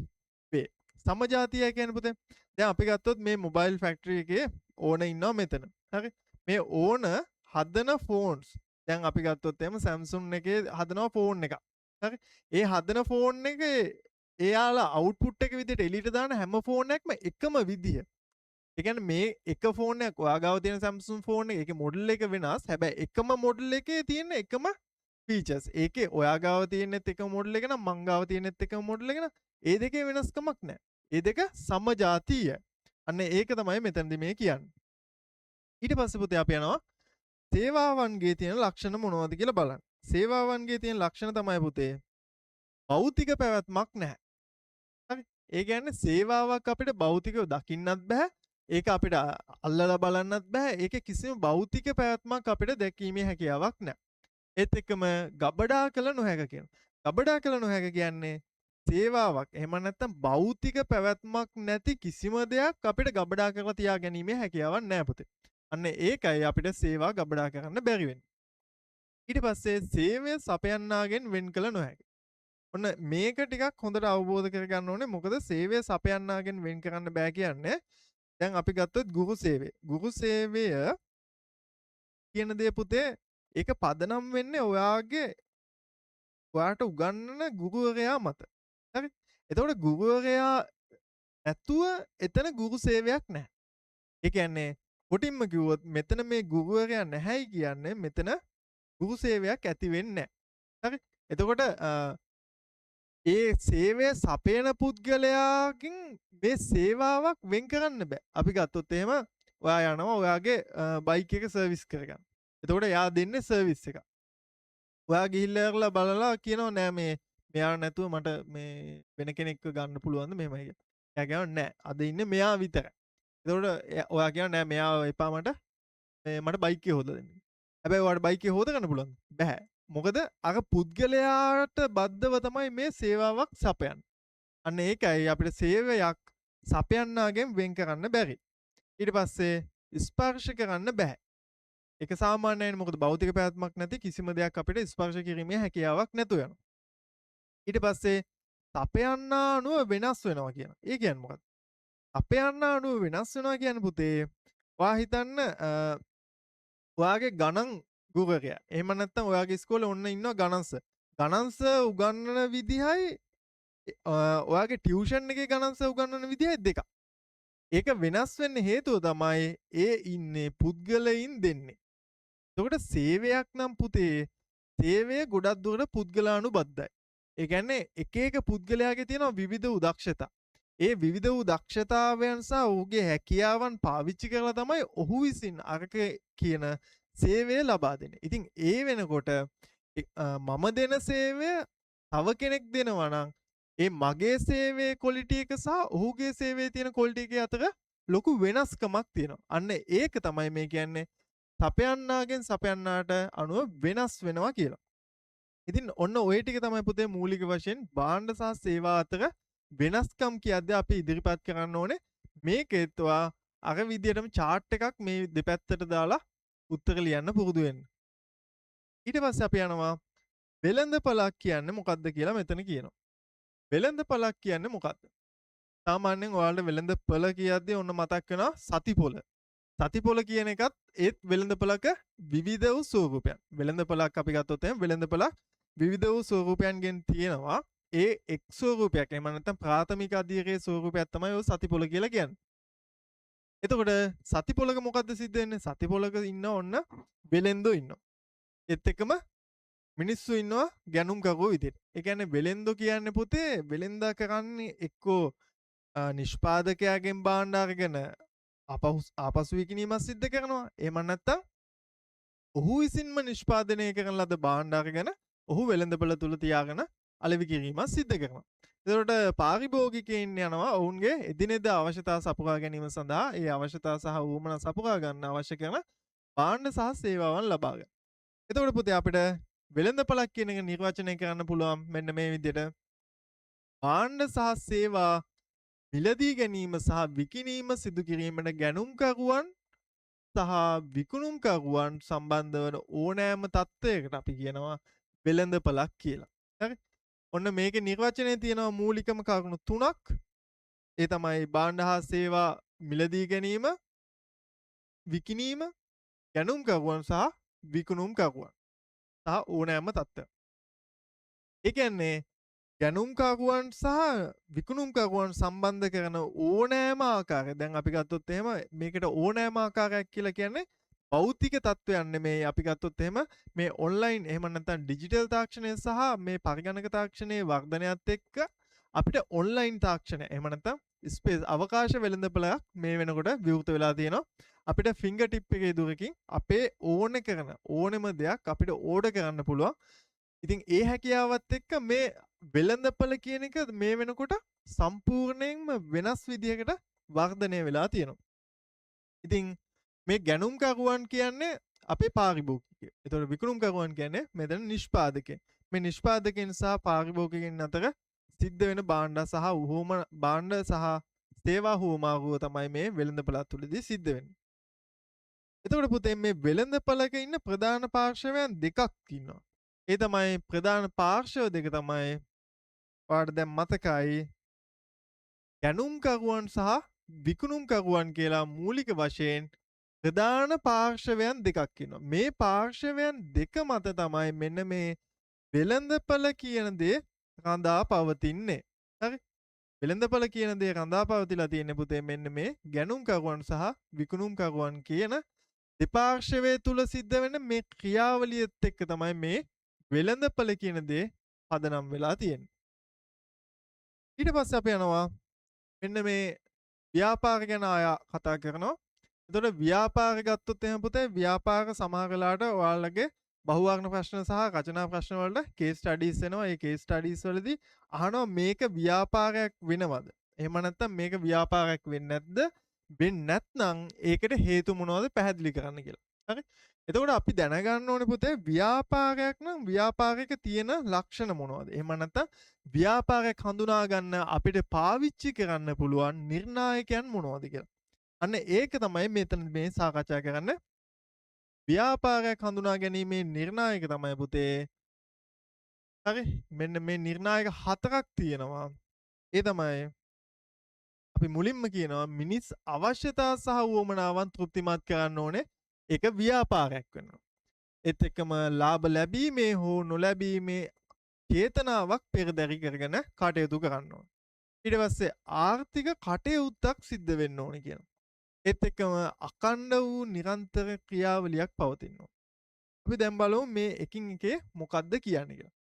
වේ. සමජාතීය කියන්නේ පුතේ දැන් අපි ගත්තොත් මේ මොබයිල් ෆැක්ටරි එකේ ඕන ඉන්නවා මෙතන. හරි? මේ ඕන හදන ෆෝන්ස් දැන් අපි ගත්තොත් එහෙම Samsung එකේ හදනවා ෆෝන් එකක්. හරි? ඒ හදන ෆෝන් එකේ එයාලා අවුට්පුට් එක විදිහට එළියට දාන හැම ෆෝන් එකක්ම එකම විදිහ. ඒ කියන්නේ මේ එක ෆෝන් එකක් ඔයා ගාව තියෙන Samsung ෆෝන් එකේ මොඩල් එක වෙනස්. හැබැයි එකම මොඩල් එකේ තියෙන එකම ෆීචර්ස්. ඒකේ ඔයා ගාව තියෙනෙත් එකම මොඩල් එක නම් මං ගාව තියෙනෙත් එකම මොඩල් එක නම් ඒ දෙකේ වෙනස්කමක් නැහැ. ඒ දෙක සමජාතීයයි. අන්න ඒක තමයි මෙතනදී මේ කියන්නේ. ඊට පස්සේ පුතේ අපි යනවා සේවාවන්ගේ තියෙන ලක්ෂණ මොනවද කියලා බලන්න. සේවාවන්ගේ තියෙන ලක්ෂණ තමයි පුතේ භෞතික පැවැත්මක් නැහැ. හරි? ඒ කියන්නේ සේවාවක් අපිට භෞතිකව දකින්නත් බෑ. ඒක අපිට අල්ලලා බලන්නත් බෑ. ඒකේ කිසිම භෞතික පැවැත්මක් අපිට දැකීමේ හැකියාවක් නැහැ. ඒත් එක්කම ගබඩා කළ නොහැක කියනවා. ගබඩා කළ නොහැක කියන්නේ සේවාවක් එහෙම නැත්නම් භෞතික පැවැත්මක් නැති කිසිම දෙයක් අපිට ගබඩා කරලා තියා ගැනීමේ හැකියාවක් නැහැ පුතේ. අන්න ඒකයි අපිට සේවා ගබඩා කරන්න බැරි වෙන්නේ. ඊට පස්සේ සේවය සපයන්නාගෙන් වෙන් කළ නොහැක. ඔන්න මේක ටිකක් හොඳට අවබෝධ කරගන්න ඕනේ. මොකද සේවය සපයන්නාගෙන් වෙන් කරන්න බෑ කියන්නේ. දැන් අපි ගත්තොත් ගුරු සේවය. ගුරු සේවය කියන දේ පුතේ ඒක පදනම් වෙන්නේ ඔයාට උගන්වන ගුරුවරයා මත. හරි? එතකොට ගුරුවරයා නැතුව එතන ගුරු සේවයක් නැහැ. ඒ කියන්නේ කොටින්ම කිව්වොත් මෙතන මේ ගුරුවරයා නැහැයි කියන්නේ මෙතන ගුරු සේවයක් ඇති වෙන්නේ නැහැ. හරි? එතකොට ඒ සේවය සපයන පුද්ගලයාගෙන් මේ සේවාවක් වෙන් කරන්න බෑ. අපි ගත්තොත් එහෙම ඔයා යනවා ඔයාගේ බයික් එක සර්විස් කරගන්න. එතකොට එයා දෙන්නේ සර්විස් එක. ඔයා ගිහිල්ලා බලලා කියනවා නෑ මෙයා නැතුව මට මේ වෙන කෙනෙක්ව ගන්න පුළුවන්ද මෙහෙමයි කියලා. එයා කියනවා නෑ අද ඉන්නේ මෙයා විතරයි. එතකොට ඔයා කියනවා නෑ මෙයා එපා මට බයික් එක හොදලා දෙන්න. හැබැයි ඔයාට බයික් එක හොද ගන්න පුළුවන්ද? බෑ. මොකද අර පුද්ගලයාට බද්ධව තමයි මේ සේවාවක් සපයන්නේ. අන්න ඒකයි අපිට සේවයක් සපයන්නාගෙන් වෙන් කරන්න බැරි. ඊට පස්සේ ස්පර්ශ කරන්න බෑ. ඒක සාමාන්‍යයෙන් මොකද භෞතික පැවැත්මක් නැති කිසිම දෙයක් අපිට ස්පර්ශ කිරීමේ හැකියාවක් නැතු වෙනවා. ඊට පස්සේ සපයන්නා අනුව වෙනස් වෙනවා කියන. ඒ කියන්නේ මොකක්ද? සපයන්නා අනුව වෙනස් වෙනවා කියන්නේ පුතේ ඔයා හිතන්න ඔයාගේ ගණන් ගුරුවරයා. එහෙම නැත්නම් ඔයාගේ ඉස්කෝලේ ඔන්න ඉන්නවා ගණන්ස. ගණන්ස උගන්වන විදිහයි ඔයාගේ ටියුෂන් එකේ ගණන්ස උගන්වන විදිහයි දෙකක්. ඒක වෙනස් වෙන්න හේතුව තමයි ඒ ඉන්නේ පුද්ගලයින් දෙන්නේ. එතකොට සේවයක් නම් පුතේ සේවය ගොඩක් දුරට පුද්ගලානුබද්ධයි. ඒ කියන්නේ එක එක පුද්ගලයාගේ තියෙන විවිධ දක්ෂතා. ඒ විවිධ වූ දක්ෂතාවයන් සහ ඔහුගේ හැකියාවන් පාවිච්චි කරලා තමයි ඔහු විසින් අරක කියන සේවය ලබා දෙන්නේ. ඉතින් ඒ වෙනකොට මම දෙන සේවය තව කෙනෙක් දෙනවා නම් ඒ මගේ සේවයේ ක්වොලිටි එක සහ ඔහුගේ සේවයේ තියෙන ක්වොලිටි එක අතර ලොකු වෙනස්කමක් තියෙනවා. අන්න ඒක තමයි මේ කියන්නේ සපයන්නාගෙන් සපයන්නාට අනුව වෙනස් වෙනවා කියලා. ඉතින් ඔන්න ඔය ටික තමයි පුතේ මූලික වශයෙන් භාණ්ඩ සහ සේවා අතර වෙනස්කම් කියද්දී අපි ඉදිරිපත් කරන්න ඕනේ. මේකෙත් ඔයා අර විදියටම chart එකක් මේ දෙපැත්තට දාලා උත්තර ලියන්න පුරුදු වෙන්න. ඊට පස්සේ අපි යනවා වෙළඳපළක් කියන්නේ මොකක්ද කියලා මෙතන කියනවා. වෙළඳපළක් කියන්නේ මොකක්ද? සාමාන්‍යයෙන් ඔයාලට වෙළඳපළ කියද්දී ඔන්න මතක් වෙනවා සතිපොළ. සතිපොළ කියන එකත් ඒත් වෙළඳපළක විවිධ වූ ස්වරූපයන්. වෙළඳපළක් අපි ගත්තොත් එහෙනම් වෙළඳපළක් විවිධ වූ ස්වරූපයන්ගෙන් තියෙනවා. ඒ එක් ස්වරූපයක්. එහෙම නැත්නම් ප්‍රාථමික අධීරයේ ස්වරූපයක් තමයි ඔය සතිපොළ කියලා කියන්නේ. එතකොට සතිපොළක මොකද්ද සිද්ධ වෙන්නේ? සතිපොළක ඉන්න ඔන්න වෙලෙන්දෝ ඉන්නවා. ඒත් එක්කම මිනිස්සු ඉන්නවා ගැනුම් කරුවෝ විදිහට. ඒ කියන්නේ වෙලෙන්දෝ කියන්නේ පුතේ වෙලෙන්දා කරන්නේ එක්කෝ නිෂ්පාදකයාගෙන් භාණ්ඩ අරගෙන ආපසු විකිණීමක් සිද්ධ කරනවා. එහෙම නැත්නම් ඔහු විසින්ම නිෂ්පාදනය කරන ලද භාණ්ඩ අරගෙන ඔහු වෙළඳපොළ තුල තියාගෙන අලෙවි කිරීමක් සිද්ධ කරනවා. එතකොට පාරිභෝගිකයින් යනවා ඔවුන්ගේ එදිනෙදා අවශ්‍යතා සපුරා ගැනීම සඳහා ඒ අවශ්‍යතා සහ උවමනා සපුරා ගන්න අවශ්‍ය කරන භාණ්ඩ සහ සේවාවන් ලබා ගන්න. එතකොට පුතේ අපිට වෙළඳපළක් කියන එක නිර්වචනය කරන්න පුළුවන් මෙන්න මේ විදිහට. භාණ්ඩ සහ සේවා මිලදී ගැනීම සහ විකිණීම සිදු කිරීමට ගැනුම්කරුවන් සහ විකුණුම්කරුවන් සම්බන්ධ වන ඕනෑම තත්ත්වයකට අපි කියනවා වෙළඳපළක් කියලා. හරි? ඔන්න මේකේ නිර්වචනයේ තියෙනවා මූලිකම කරුණු තුනක්. ඒ තමයි භාණ්ඩ හා සේවා මිලදී ගැනීම, විකිණීම, ගැනුම්කරුවන් සහ විකුණුම්කරුවන් සහ ඕනෑම තත්ත්වයක්. ඒ කියන්නේ ගැනුම්කරුවන් සහ විකුණුම්කරුවන් සම්බන්ධ කරන ඕනෑම ආකාරයක්. දැන් අපි ගත්තොත් එහෙම මේකට ඕනෑම ආකාරයක් කියලා කියන්නේ භෞතික තත්වයන් නෙමෙයි. අපි ගත්තොත් එහෙම මේ ඔන්ලයින් එහෙම නැත්නම් ඩිජිටල් තාක්ෂණය සහ මේ පරිගණක තාක්ෂණයේ වර්ධනයත් එක්ක අපිට ඔන්ලයින් තාක්ෂණය එහෙම නැත්නම් ස්පේස් අවකාශ වෙළඳපළක් මේ වෙනකොට විවෘත වෙලා තියෙනවා. අපිට ෆින්ගර් ටිප් එකේ දුරකින් අපේ ඕන කරන ඕනෙම දෙයක් අපිට ඕඩර් කරන්න පුළුවන්. ඉතින් ඒ හැකියාවත් එක්ක මේ වෙළඳපළ කියන එක මේ වෙනකොට සම්පූර්ණයෙන්ම වෙනස් විදිහකට වර්ධනය වෙලා තියෙනවා. ඉතින් මේ ගැනුම්කරුවන් කියන්නේ අපේ පාරිභෝගිකයෝ. ඒතකොට විකුණුම්කරුවන් කියන්නේ මෙතන නිෂ්පාදකයන්. මේ නිෂ්පාදකයන් සහ පාරිභෝගිකයන් අතර සිද්ධ වෙන භාණ්ඩ සහ සේවා හුවමාරුව තමයි මේ වෙළඳපළ තුළදී සිද්ධ වෙන්නේ. එතකොට පුතේ මේ වෙළඳපළක ඉන්න ප්‍රධාන පාර්ශවයන් දෙකක් ඉන්නවා. ඒ තමයි ප්‍රධාන පාර්ශව දෙක තමයි ඔයාලට දැන් මතකයි ගැනුම්කරුවන් සහ විකුණුම්කරුවන් කියලා මූලික වශයෙන් ප්‍රධාන පාර්ශවයන් දෙකක් ඉන්නවා. මේ පාර්ශවයන් දෙක මත තමයි මෙන්න මේ වෙළඳපළ කියන දේ රඳා පවතින්නේ. හරි? වෙළඳපළ කියන දේ රඳා පවතිලා තියෙන්නේ පුතේ මෙන්න මේ ගැනුම්කරුවන් සහ විකුණුම්කරුවන් කියන දෙපාර්ශවය තුල සිද්ධ වෙන මේ ක්‍රියාවලියත් එක්ක තමයි මේ වෙළඳපළ කියන දේ පදනම් වෙලා තියෙන්නේ. ඊට පස්සේ අපි යනවා මෙන්න මේ ව්‍යාපාර ගැන කතා කරනවා. එතකොට ව්‍යාපාර ගත්තොත් එහෙනම් පුතේ ව්‍යාපාර සමහර වෙලාවට ඔයාලගේ බහුවර්ණ ප්‍රශ්න සහ රචනා ප්‍රශ්න වලට කේස් ස්ටඩීස් එනවා. ඒ කේස් ස්ටඩීස් වලදී අහනවා මේක ව්‍යාපාරයක් වෙනවද? එහෙම නැත්නම් මේක ව්‍යාපාරයක් වෙන්නේ නැද්ද? වෙන්නේ නැත්නම් ඒකට හේතු මොනවද පැහැදිලි කරන්න කියලා. හරි? එතකොට අපි දැනගන්න ඕනේ පුතේ ව්‍යාපාරයක් නම් ව්‍යාපාරයක තියෙන ලක්ෂණ මොනවද? එහෙම නැත්නම් ව්‍යාපාරයක් හඳුනා ගන්න අපිට පාවිච්චි කරන්න පුළුවන් නිර්ණායකයන් මොනවද කියලා. අන්න ඒක තමයි මෙතන මේ සාකච්ඡා කරන්න. ව්‍යාපාරයක් හඳුනා ගැනීමේ නිර්ණායක තමයි පුතේ. හරි? මෙන්න මේ නිර්ණායක හතරක් තියෙනවා. ඒ තමයි අපි මුලින්ම කියනවා මිනිස් අවශ්‍යතා සහ උවමනාවන් තෘප්තිමත් කරන්න ඕනේ. ඒක ව්‍යාපාරයක් වෙනවා. ඒත් එක්කම ලාභ ලැබීමේ හෝ නොලැබීමේ චේතනාවක් පෙරදරි කරගෙන කටයුතු කරන්න ඕනේ. ඊට පස්සේ ආර්ථික කටයුත්තක් සිද්ධ වෙන්න ඕනේ කියනවා. ඒත් එක්කම අඛණ්ඩ වූ නිරන්තර ක්‍රියාවලියක් පවතින්න ඕනේ. අපි දැන් බලමු මේ එකින් එකේ මොකද්ද කියන්නේ කියලා.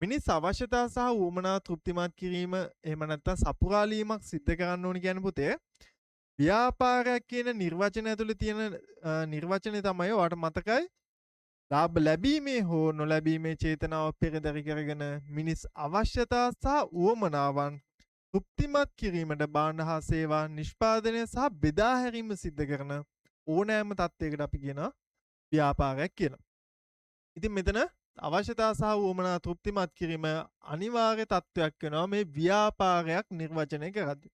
මිනිස් අවශ්‍යතා සහ උවමනා තෘප්තිමත් කිරීම එහෙම නැත්නම් සපුරාලීමක් සිද්ධ කරන්න ඕනේ කියන්නේ පුතේ. ව්‍යාපාරයක් කියන නිර්වචනය ඇතුලේ තියෙන නිර්වචනය තමයි ඔයාලට මතකයි. ලාභ ලැබීමේ හෝ නොලැබීමේ චේතනාව පෙරදරි කරගෙන මිනිස් අවශ්‍යතා සහ උවමනාවන් තෘප්තිමත් කිරීමට භාණ්ඩ හා සේවා නිෂ්පාදනය සහ බෙදා හැරීම සිද්ධ කරන ඕනෑම තත්ත්වයකට අපි කියනවා ව්‍යාපාරයක් කියලා. ඉතින් මෙතන අවශ්‍යතා සහ උවමනා තෘප්තිමත් කිරීම අනිවාර්ය තත්ත්වයක් වෙනවා මේ ව්‍යාපාරයක් නිර්වචනය කරද්දී.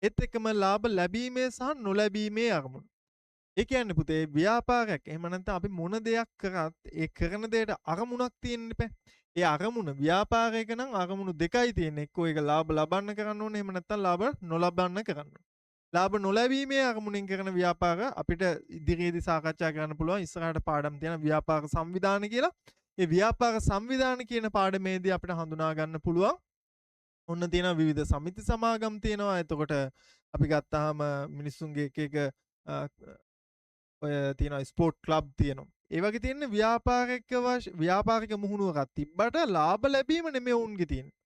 ඒත් එක්කම ලාභ ලැබීමේ සහ නොලැබීමේ අරමුණු. ඒ කියන්නේ පුතේ ව්‍යාපාරයක් එහෙම නැත්නම් අපි මොන දෙයක් කරත් ඒ කරන දෙයට අරමුණක් තියෙන්න ඉපේ. ඒ අරමුණ ව්‍යාපාරයක නම් අරමුණු දෙකයි තියෙන්නේ. එක්කෝ ඒක ලාභ ලබන්න කරන්න ඕනේ එහෙම නැත්නම් ලාභ නොලබන්න කරන්න ඕනේ. ලාභ නොලැබීමේ අරමුණෙන් කරන ව්‍යාපාර අපිට ඉදිරියේදී සාකච්ඡා කරන්න පුළුවන්. ඉස්සරහට පාඩම් තියෙන ව්‍යාපාර සංවිධාන කියලා. ඒ ව්‍යාපාර සංවිධාන කියන පාඩමේදී අපිට හඳුනා ගන්න පුළුවන්. ඔන්න තියෙනවා විවිධ සමිති සමාගම් තියෙනවා. එතකොට අපි ගත්තාම මිනිස්සුන්ගේ එක එක ඔය තියෙනවා ස්පෝර්ට් ක්ලබ් තියෙනවා. ඒ වගේ තියෙන ව්‍යාපාරික මුහුණුවකක් තිබ්බට ලාභ ලැබීම නෙමෙයි උන්ගේ තියෙන්නේ.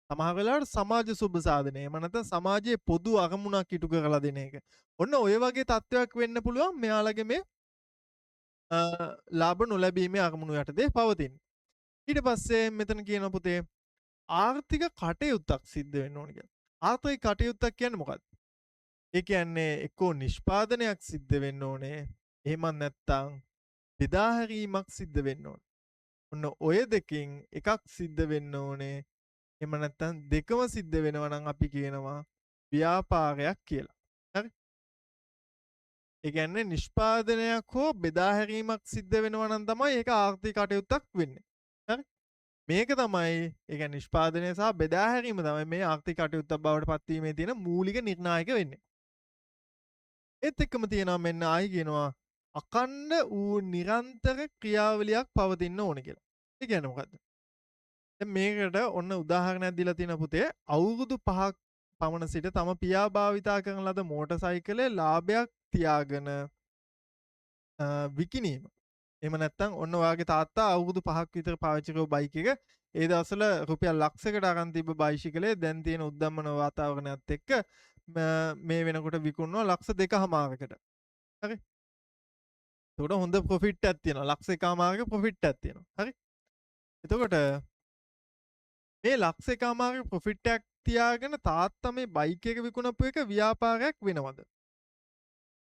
සමහර වෙලාවට සමාජ සුබ සාධනය. එහෙම නැත්නම් සමාජයේ පොදු අරමුණක් ඉටු කරලා දෙන එක. ඔන්න ඔය වගේ තත්ත්වයක් වෙන්න පුළුවන් මෙයාලගේ මේ ලාභ නොලැබීමේ අරමුණු යටතේ පවතින. ඊට පස්සේ මෙතන කියන පුතේ ආර්ථික කටයුත්තක් සිද්ධ වෙන්න ඕන කියලා. ආර්ථික කටයුත්තක් කියන්නේ මොකක්ද? ඒ කියන්නේ එක්කෝ නිෂ්පාදනයක් සිද්ධ වෙන්න ඕනේ. එහෙම නැත්නම් බෙදා හැරීමක් සිද්ධ වෙන්න ඕන. ඔන්න ඔය දෙකෙන් එකක් සිද්ධ වෙන්න ඕනේ. එහෙම නැත්නම් දෙකම සිද්ධ වෙනවා නම් අපි කියනවා ව්‍යාපාරයක් කියලා. හරි? ඒ කියන්නේ නිෂ්පාදනයක් හෝ බෙදා හැරීමක් සිද්ධ වෙනවා නම් තමයි ඒක ආර්ථික කටයුත්තක් වෙන්නේ. හරි? මේක තමයි ඒ කියන්නේ නිෂ්පාදනය සහ බෙදා හැරීම තමයි මේ ආර්ථික කටයුත්තක් බවට පත්වීමේ තියෙන මූලික නිර්ණායක වෙන්නේ. ඒත් එක්කම තියෙනවා මෙන්න ආයි කියනවා අකණ්ඩ වූ නිරන්තර ක්‍රියාවලියක් පවතින්න ඕන කියලා. ඒ කියන්නේ මොකද්ද? දැන් මේකට ඔන්න උදාහරණයක් දීලා තියෙන පුතේ අවුරුදු 5ක් පමණ සිට තම පියා භාවිතා කරන ලද මෝටර් සයිකලේ ලාභයක් තියාගෙන විකිණීම. එහෙම නැත්නම් ඔන්න ඔයාගේ තාත්තා අවුරුදු 5ක් විතර පාවිච්චි කරපු බයික් එක ඒ දවස්වල රුපියල් ලක්ෂයකට අරන් තිබ්බ බයිසිකලේ දැන් තියෙන උද්දම්මන වාතාවරණයත් එක්ක මේ වෙනකොට විකුණනවා ලක්ෂ 2කමාරකට. හරි? එතකොට හොඳ ප්‍රොෆිට් එකක් තියෙනවා. ලක්ෂ 1කමාරක ප්‍රොෆිට් එකක් තියෙනවා. හරි? එතකොට මේ ලක්ෂ 1කමාරක ප්‍රොෆිට් එකක් තියාගෙන තාත්තා මේ බයික් එක විකුණපු එක ව්‍යාපාරයක් වෙනවද?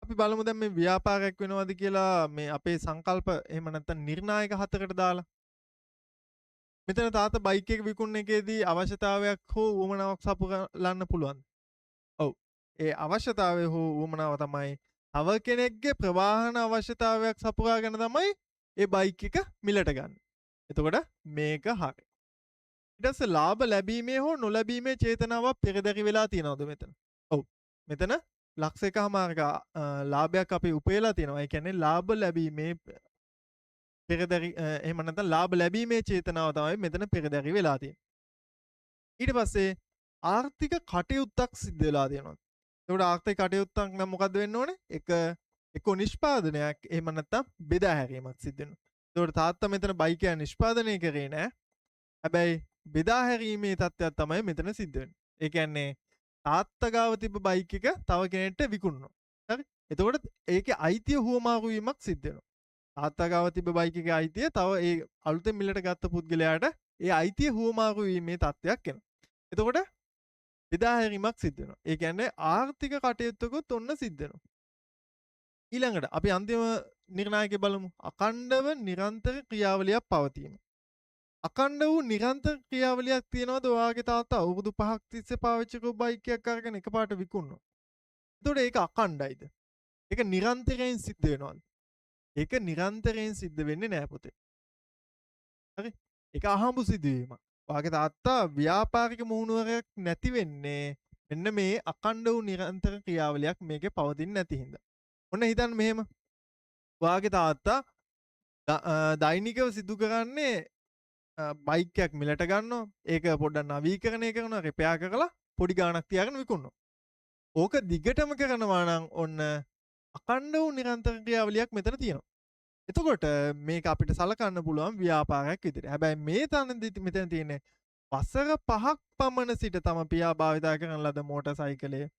අපි බලමු දැන් මේ ව්‍යාපාරයක් වෙනවද කියලා මේ අපේ සංකල්ප එහෙම නැත්නම් නිර්ණායක හතකට දාලා. මෙතන තාත්තා බයික් එක විකුණන එකේදී අවශ්‍යතාවයක් හෝ උවමනාවක් සපුරන්න පුළුවන්. ඔව්. ඒ අවශ්‍යතාවය හෝ උවමනාව තමයි තව කෙනෙක්ගේ ප්‍රවාහන අවශ්‍යතාවයක් සපුරාගෙන තමයි ඒ බයික් එක මිලට ගන්න. එතකොට මේක හරි. ඊට පස්සේ ලාභ ලැබීමේ හෝ නොලැබීමේ චේතනාවක් පෙරදරි වෙලා තියෙනවද මෙතන? ඔව්. මෙතන ලක්ෂ 1කමාරක ලාභයක් අපි උපයලා තියෙනවා. ඒ කියන්නේ ලාභ ලැබීමේ පෙරදරි එහෙම නැත්නම් ලාභ ලැබීමේ චේතනාව තමයි මෙතන පෙරදරි වෙලා තියෙන්නේ. ඊට පස්සේ ආර්ථික කටයුත්තක් සිද්ධ වෙලා තියෙනවා. එතකොට ආර්ථික කටයුත්තක් නම් මොකද්ද වෙන්න ඕනේ? එක නිෂ්පාදනයක් එහෙම නැත්නම් බෙදා හැරීමක් සිද්ධ වෙනවා. එතකොට තාත්තා මෙතන බයික් එක නිෂ්පාදනය කරේ නෑ. හැබැයි බෙදා හැරීමේ තත්ත්වයක් තමයි මෙතන සිද්ධ වෙන්නේ. ඒ කියන්නේ තාත්තා ගාව තිබ්බ බයික් එක තව කෙනෙක්ට විකුණනවා. හරි? එතකොට ඒකේ අයිතිය හුවමාරු වීමක් සිද්ධ වෙනවා. තාත්තා ගාව තිබ්බ බයික් එකේ අයිතිය තව ඒ අලුතෙන් මිලට ගත්ත පුද්ගලයාට ඒ අයිතිය හුවමාරු වීමේ තත්ත්වයක් එනවා. එතකොට බෙදා හැරීමක් සිද්ධ වෙනවා. ඒ කියන්නේ ආර්ථික කටයුත්තකුත් ඔන්න සිද්ධ වෙනවා. ඊළඟට අපි අන්තිම නිර්ණායකය බලමු. අඛණ්ඩව නිරන්තර ක්‍රියාවලියක් පවතීම. අඛණ්ඩ වූ නිරන්තර ක්‍රියාවලියක් තියනවාද ඔයාගේ තාත්තා අවුරුදු 5ක් තිස්සේ පාවිච්චි කරපු බයික් එකක් අරගෙන එකපාරට විකුණනවා. එතකොට ඒක අඛණ්ඩයිද? ඒක නිරන්තරයෙන් සිද්ධ වෙනවද? ඒක නිරන්තරයෙන් සිද්ධ වෙන්නේ නෑ පුතේ. හරි? ඒක අහඹු සිදුවීමක්. ඔයාගේ තාත්තා ව්‍යාපාරික මුහුණුවරයක් නැති වෙන්නේ මෙන්න මේ අඛණ්ඩ වූ නිරන්තර ක්‍රියාවලියක් මේකේ පවතින්නේ නැති හින්දා. ඔන්න හිතන්න මෙහෙම. ඔයාගේ තාත්තා දෛනිකව සිදු කරන්නේ බයික් එකක් මිලට ගන්නවා. ඒක පොඩ්ඩක් නවීකරණය කරනවා, රිපෙයාර් කරලා පොඩි ගාණක් තියාගෙන විකුණනවා. ඕක දිගටම කරනවා නම් ඔන්න අඛණ්ඩ වූ නිරන්තර ක්‍රියාවලියක් මෙතන තියෙනවා. එතකොට මේක අපිට සලකන්න පුළුවන් ව්‍යාපාරයක් විදිහට. හැබැයි මේ තැනදී මෙතන තියෙන්නේ වසර 5ක් පමණ සිට තම පියා භාවිතා කරන ලද මෝටර් සයිකලයේ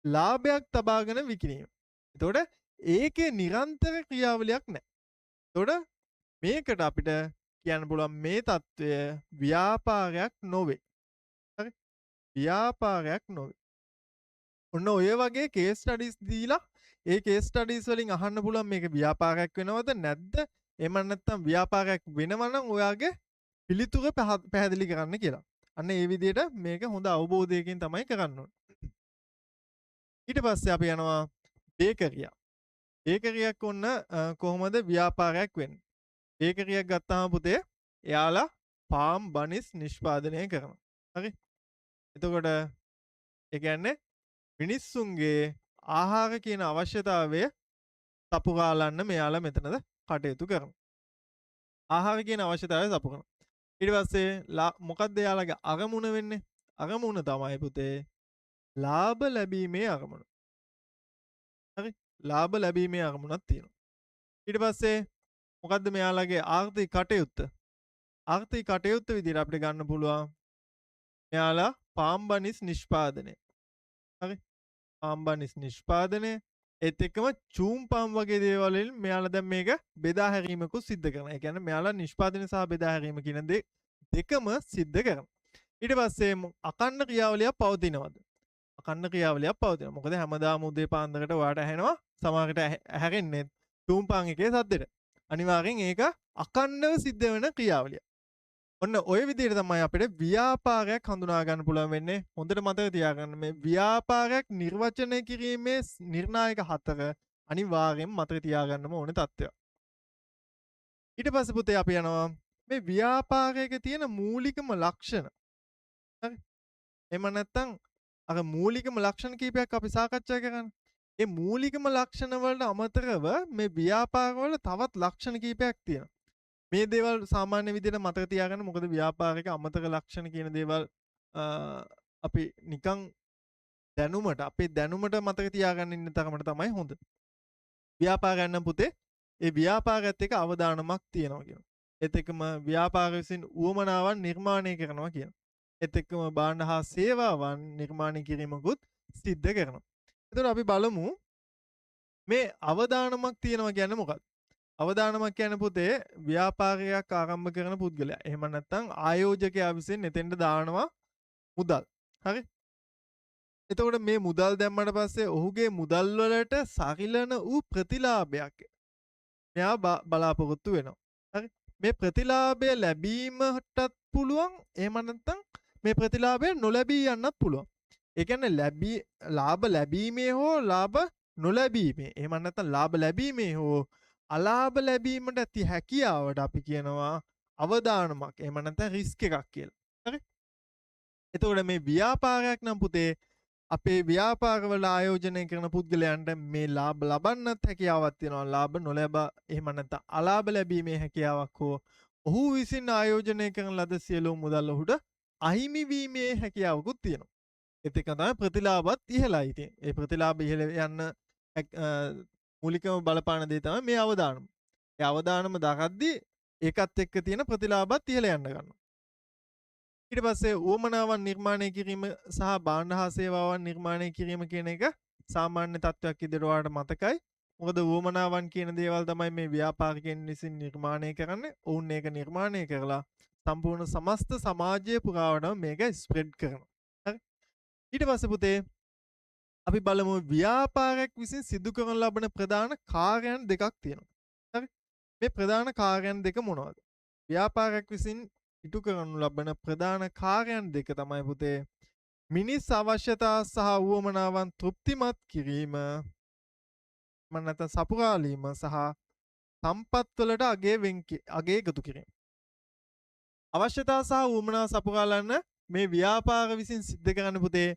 ලාභයක් තබාගෙන විකිණීම. එතකොට ඒකේ නිරන්තර ක්‍රියාවලියක් නැහැ. එතකොට මේකට අපිට කියන්න පුළුවන් මේ తত্ত্বය ව්‍යාපාරයක් නොවේ. හරි? ව්‍යාපාරයක් නොවේ. ඔන්න ඔය වගේ කේස් ස්ටඩීස් දීලා ඒ කේස් ස්ටඩීස් වලින් අහන්න පුළුවන් මේක ව්‍යාපාරයක් වෙනවද නැද්ද? එහෙම නැත්නම් ව්‍යාපාරයක් වෙනවා නම් ඔයාගේ පිළිතුර පැහැදිලි කරන්න කියලා. අන්න ඒ විදිහට මේක හොඳ අවබෝධයකින් තමයි කරන්න ඕනේ. ඊට පස්සේ අපි යනවා බේකරියක්. බේකරියක් ඔන්න කොහොමද ව්‍යාපාරයක් වෙන්නේ? බේකරියක් ගත්තාම පුතේ එයාලා පාම් බනිස් නිෂ්පාදනය කරනවා. හරි? එතකොට ඒ කියන්නේ මිනිස්සුන්ගේ ආහාර කියන අවශ්‍යතාවය සපුරාලන්න මෙයාලා මෙතනද කටයුතු කරනවා. ආහාර කියන අවශ්‍යතාවය සපුරනවා. ඊට පස්සේ මොකක්ද එයාලගේ අරමුණ වෙන්නේ? අරමුණ තමයි පුතේ ලාභ ලැබීමේ අරමුණ. හරි? ලාභ ලැබීමේ අරමුණක් තියෙනවා. ඊට පස්සේ මොකද්ද මෙයාලගේ ආර්ථික කටයුත්ත? ආර්ථික කටයුත්ත විදිහට අපිට ගන්න පුළුවන් මෙයාලා පාම් බනිස් නිෂ්පාදනය. හරි? පාම් බනිස් නිෂ්පාදනය ඒත් එක්කම චූම් පාම් වගේ දේවල් වලින් මෙයාලා දැන් මේක බෙදා හැරීමකුත් සිද්ධ කරනවා. ඒ කියන්නේ මෙයාලා නිෂ්පාදනය සහ බෙදා හැරීම කියන දෙකම සිද්ධ කරනවා. ඊට පස්සේ අකණ්ඩ ක්‍රියාවලියක් පවතිනවද? අකණ්ඩ ක්‍රියාවලියක් පවතිනවා. මොකද හැමදාම උදේ පාන්දරට ඔයාට ඇහෙනවා සමහරකට ඇහැරෙන්නේ චූම් පාන් එකේ සද්දෙට. අනිවාර්යෙන් ඒක අකණ්ඩව සිද්ධ වෙන ක්‍රියාවලිය. ඔන්න ඔය විදිහට තමයි අපිට ව්‍යාපාරයක් හඳුනා ගන්න පුළුවන් වෙන්නේ. හොඳට මතක තියාගන්න මේ ව්‍යාපාරයක් නිර්වචනය කිරීමේ නිර්ණායක හතර අනිවාර්යෙන් මතක තියාගන්නම ඕනේ තත්ත්වයක්. ඊට පස්සේ පුතේ අපි යනවා මේ ව්‍යාපාරයක තියෙන මූලිකම ලක්ෂණ. හරි. එහෙම නැත්නම් අර මූලිකම ලක්ෂණ කීපයක් අපි සාකච්ඡා කරන්නේ. ඒ මූලිකම ලක්ෂණ වලට අමතරව මේ ව්‍යාපාරවල තවත් ලක්ෂණ කීපයක් තියෙනවා. මේ දේවල් සාමාන්‍ය විදිහට මතක තියාගන්න. මොකද ව්‍යාපාරික අමතක ලක්ෂණ කියන දේවල් අපි නිකන් දැනුමට අපේ දැනුමට මතක තියාගන්න ඉන්න තරමට තමයි හොඳ. ව්‍යාපාරයක් නම් පුතේ ඒ ව්‍යාපාරයත් එක්ක අවදානමක් තියෙනවා කියනවා. ඒත් එක්කම ව්‍යාපාර විසින් උවමනාවන් නිර්මාණය කරනවා කියනවා. ඒත් එක්කම භාණ්ඩ හා සේවාවන් නිර්මාණය කිරීමකුත් සිද්ධ කරනවා. එතකොට අපි බලමු මේ අවදානමක් තියෙනවා කියන්නේ මොකක්ද? අවදානමක් කියන්නේ පුතේ ව්‍යාපාරයක් ආරම්භ කරන පුද්ගලයා. එහෙම නැත්නම් ආයෝජකයා විසින් එතෙන්ට දානවා මුදල්. හරි? එතකොට මේ මුදල් දැම්මට පස්සේ ඔහුගේ මුදල් වලට සරිලන වූ ප්‍රතිලාභයක් මෙයා බලාපොරොත්තු වෙනවා. හරි? මේ ප්‍රතිලාභය ලැබීමටත් පුළුවන්. එහෙම නැත්නම් මේ ප්‍රතිලාභය නොලැබී යන්නත් පුළුවන්. ඒ කියන්නේ ලාභ ලැබීමේ හෝ ලාභ නොලැබීමේ. එහෙම නැත්නම් ලාභ ලැබීමේ හෝ අලාභ ලැබීමට ඇති හැකියාවට අපි කියනවා අවදානමක්. එහෙම නැත්නම් රිස්ක් එකක් කියලා. හරි? එතකොට මේ ව්‍යාපාරයක් නම් පුතේ අපේ ව්‍යාපාරවල ආයෝජනය කරන පුද්ගලයන්ට මේ ලාභ ලබන්නත් හැකියාවක් තියෙනවා. ලාභ නොලැබ එහෙම නැත්නම් අලාභ ලැබීමේ හැකියාවක් හෝ ඔහු විසින් ආයෝජනය කරන ලද සියලු මුදල් ඔහුට අහිමි වීමේ හැකියාවකුත් තියෙනවා. ඒත් එක තමයි ප්‍රතිලාභත් ඉහළයි තියෙන්නේ. ඒ ප්‍රතිලාභ ඉහළ යන්න මූලිකම බලපාන දේ තමයි මේ අවදානම. ඒ අවදානම දකද්දී ඒකත් එක්ක තියෙන ප්‍රතිලාභත් ඉහළ යන්න ගන්නවා. ඊට පස්සේ උවමනාවන් නිර්මාණය කිරීම සහ භාණ්ඩ හා සේවාවන් නිර්මාණය කිරීම කියන එක සාමාන්‍ය තත්ත්වයක් විදිහට ඔයාලට මතකයි. මොකද උවමනාවන් කියන දේවල් තමයි මේ ව්‍යාපාරිකයන් විසින් නිර්මාණය කරන්නේ. ඔවුන් ඒක නිර්මාණය කරලා සම්පූර්ණ සමස්ත සමාජය පුරාවටම මේක ස්ප්‍රෙඩ් කරනවා. හරි? ඊට පස්සේ පුතේ අපි බලමු ව්‍යාපාරයක් විසින් සිදු කරන ලබන ප්‍රධාන කාර්යයන් දෙකක් තියෙනවා. හරි? මේ ප්‍රධාන කාර්යයන් දෙක මොනවද? ව්‍යාපාරයක් විසින් ඉටු කරනු ලබන ප්‍රධාන කාර්යයන් දෙක තමයි පුතේ මිනිස් අවශ්‍යතා සහ උවමනාවන් තෘප්තිමත් කිරීම නැත්නම් සපුරාලීම සහ සම්පත් වලට අගය එකතු කිරීම. අවශ්‍යතා සහ උවමනා සපුරාලන්න මේ ව්‍යාපාර විසින් සිද්ධ කරන්න පුතේ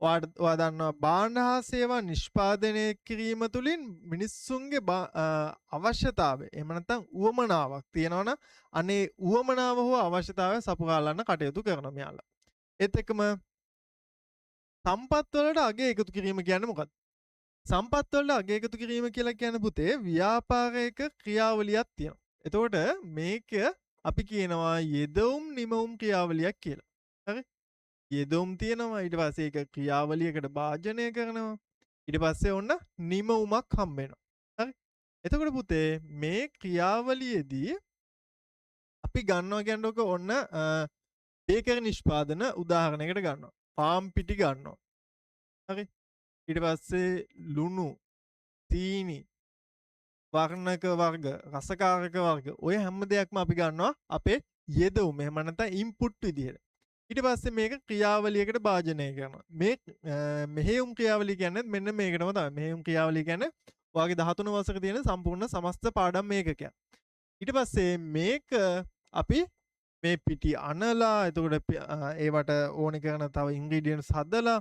ඔයා දන්නවා භාණ්ඩ හා සේවා නිෂ්පාදනය කිරීම තුළින් මිනිස්සුන්ගේ අවශ්‍යතාවය එහෙම නැත්නම් උවමනාවක් තියෙනවනම් අනේ උවමනාව හෝ අවශ්‍යතාවය සපුරාලන්න කටයුතු කරනවා මෙයාලා. ඒත් එක්කම සම්පත් වලට අගය එකතු කිරීම කියන්නේ මොකක්ද? සම්පත් වලට අගය එකතු කිරීම කියලා කියන්නේ පුතේ ව්‍යාපාරයක ක්‍රියාවලියක් තියෙනවා. එතකොට මේක අපි කියනවා යෙදවුම් නිමවුම් ක්‍රියාවලියක් කියලා. හරි? යෙදවුම් තියෙනවා ඊට පස්සේ ඒක ක්‍රියාවලියකට භාජනය කරනවා ඊට පස්සේ ඔන්න නිමවුමක් හම්බ වෙනවා. හරි? එතකොට පුතේ මේ ක්‍රියාවලියේදී අපි ගන්නවා කියනකොට ඔන්න බේකරි නිෂ්පාදන උදාහරණයකට ගන්නවා. පාම් පිටි ගන්නවා. හරි? ඊට පස්සේ ලුණු, සීනි, වර්ණක වර්ග, රසකාරක වර්ග ඔය හැම දෙයක්ම අපි ගන්නවා අපේ යෙදවුම. එහෙම නැත්නම් ඉන්පුට් විදියට. ඊට පස්සේ මේක ක්‍රියාවලියකට භාජනය කරනවා. මේ මෙහෙයුම් ක්‍රියාවලිය කියන්නේ මෙන්න මේකටම තමයි. මෙහෙයුම් ක්‍රියාවලිය කියන්නේ ඔයාගේ 13 වසරක තියෙන සම්පූර්ණ සමස්ත පාඩම් මේකකයක්. ඊට පස්සේ මේක අපි මේ පිටි අනලා එතකොට ඒවට ඕනේ කරන තව ඉන්ග්‍රීඩියන්ට්ස් හදලා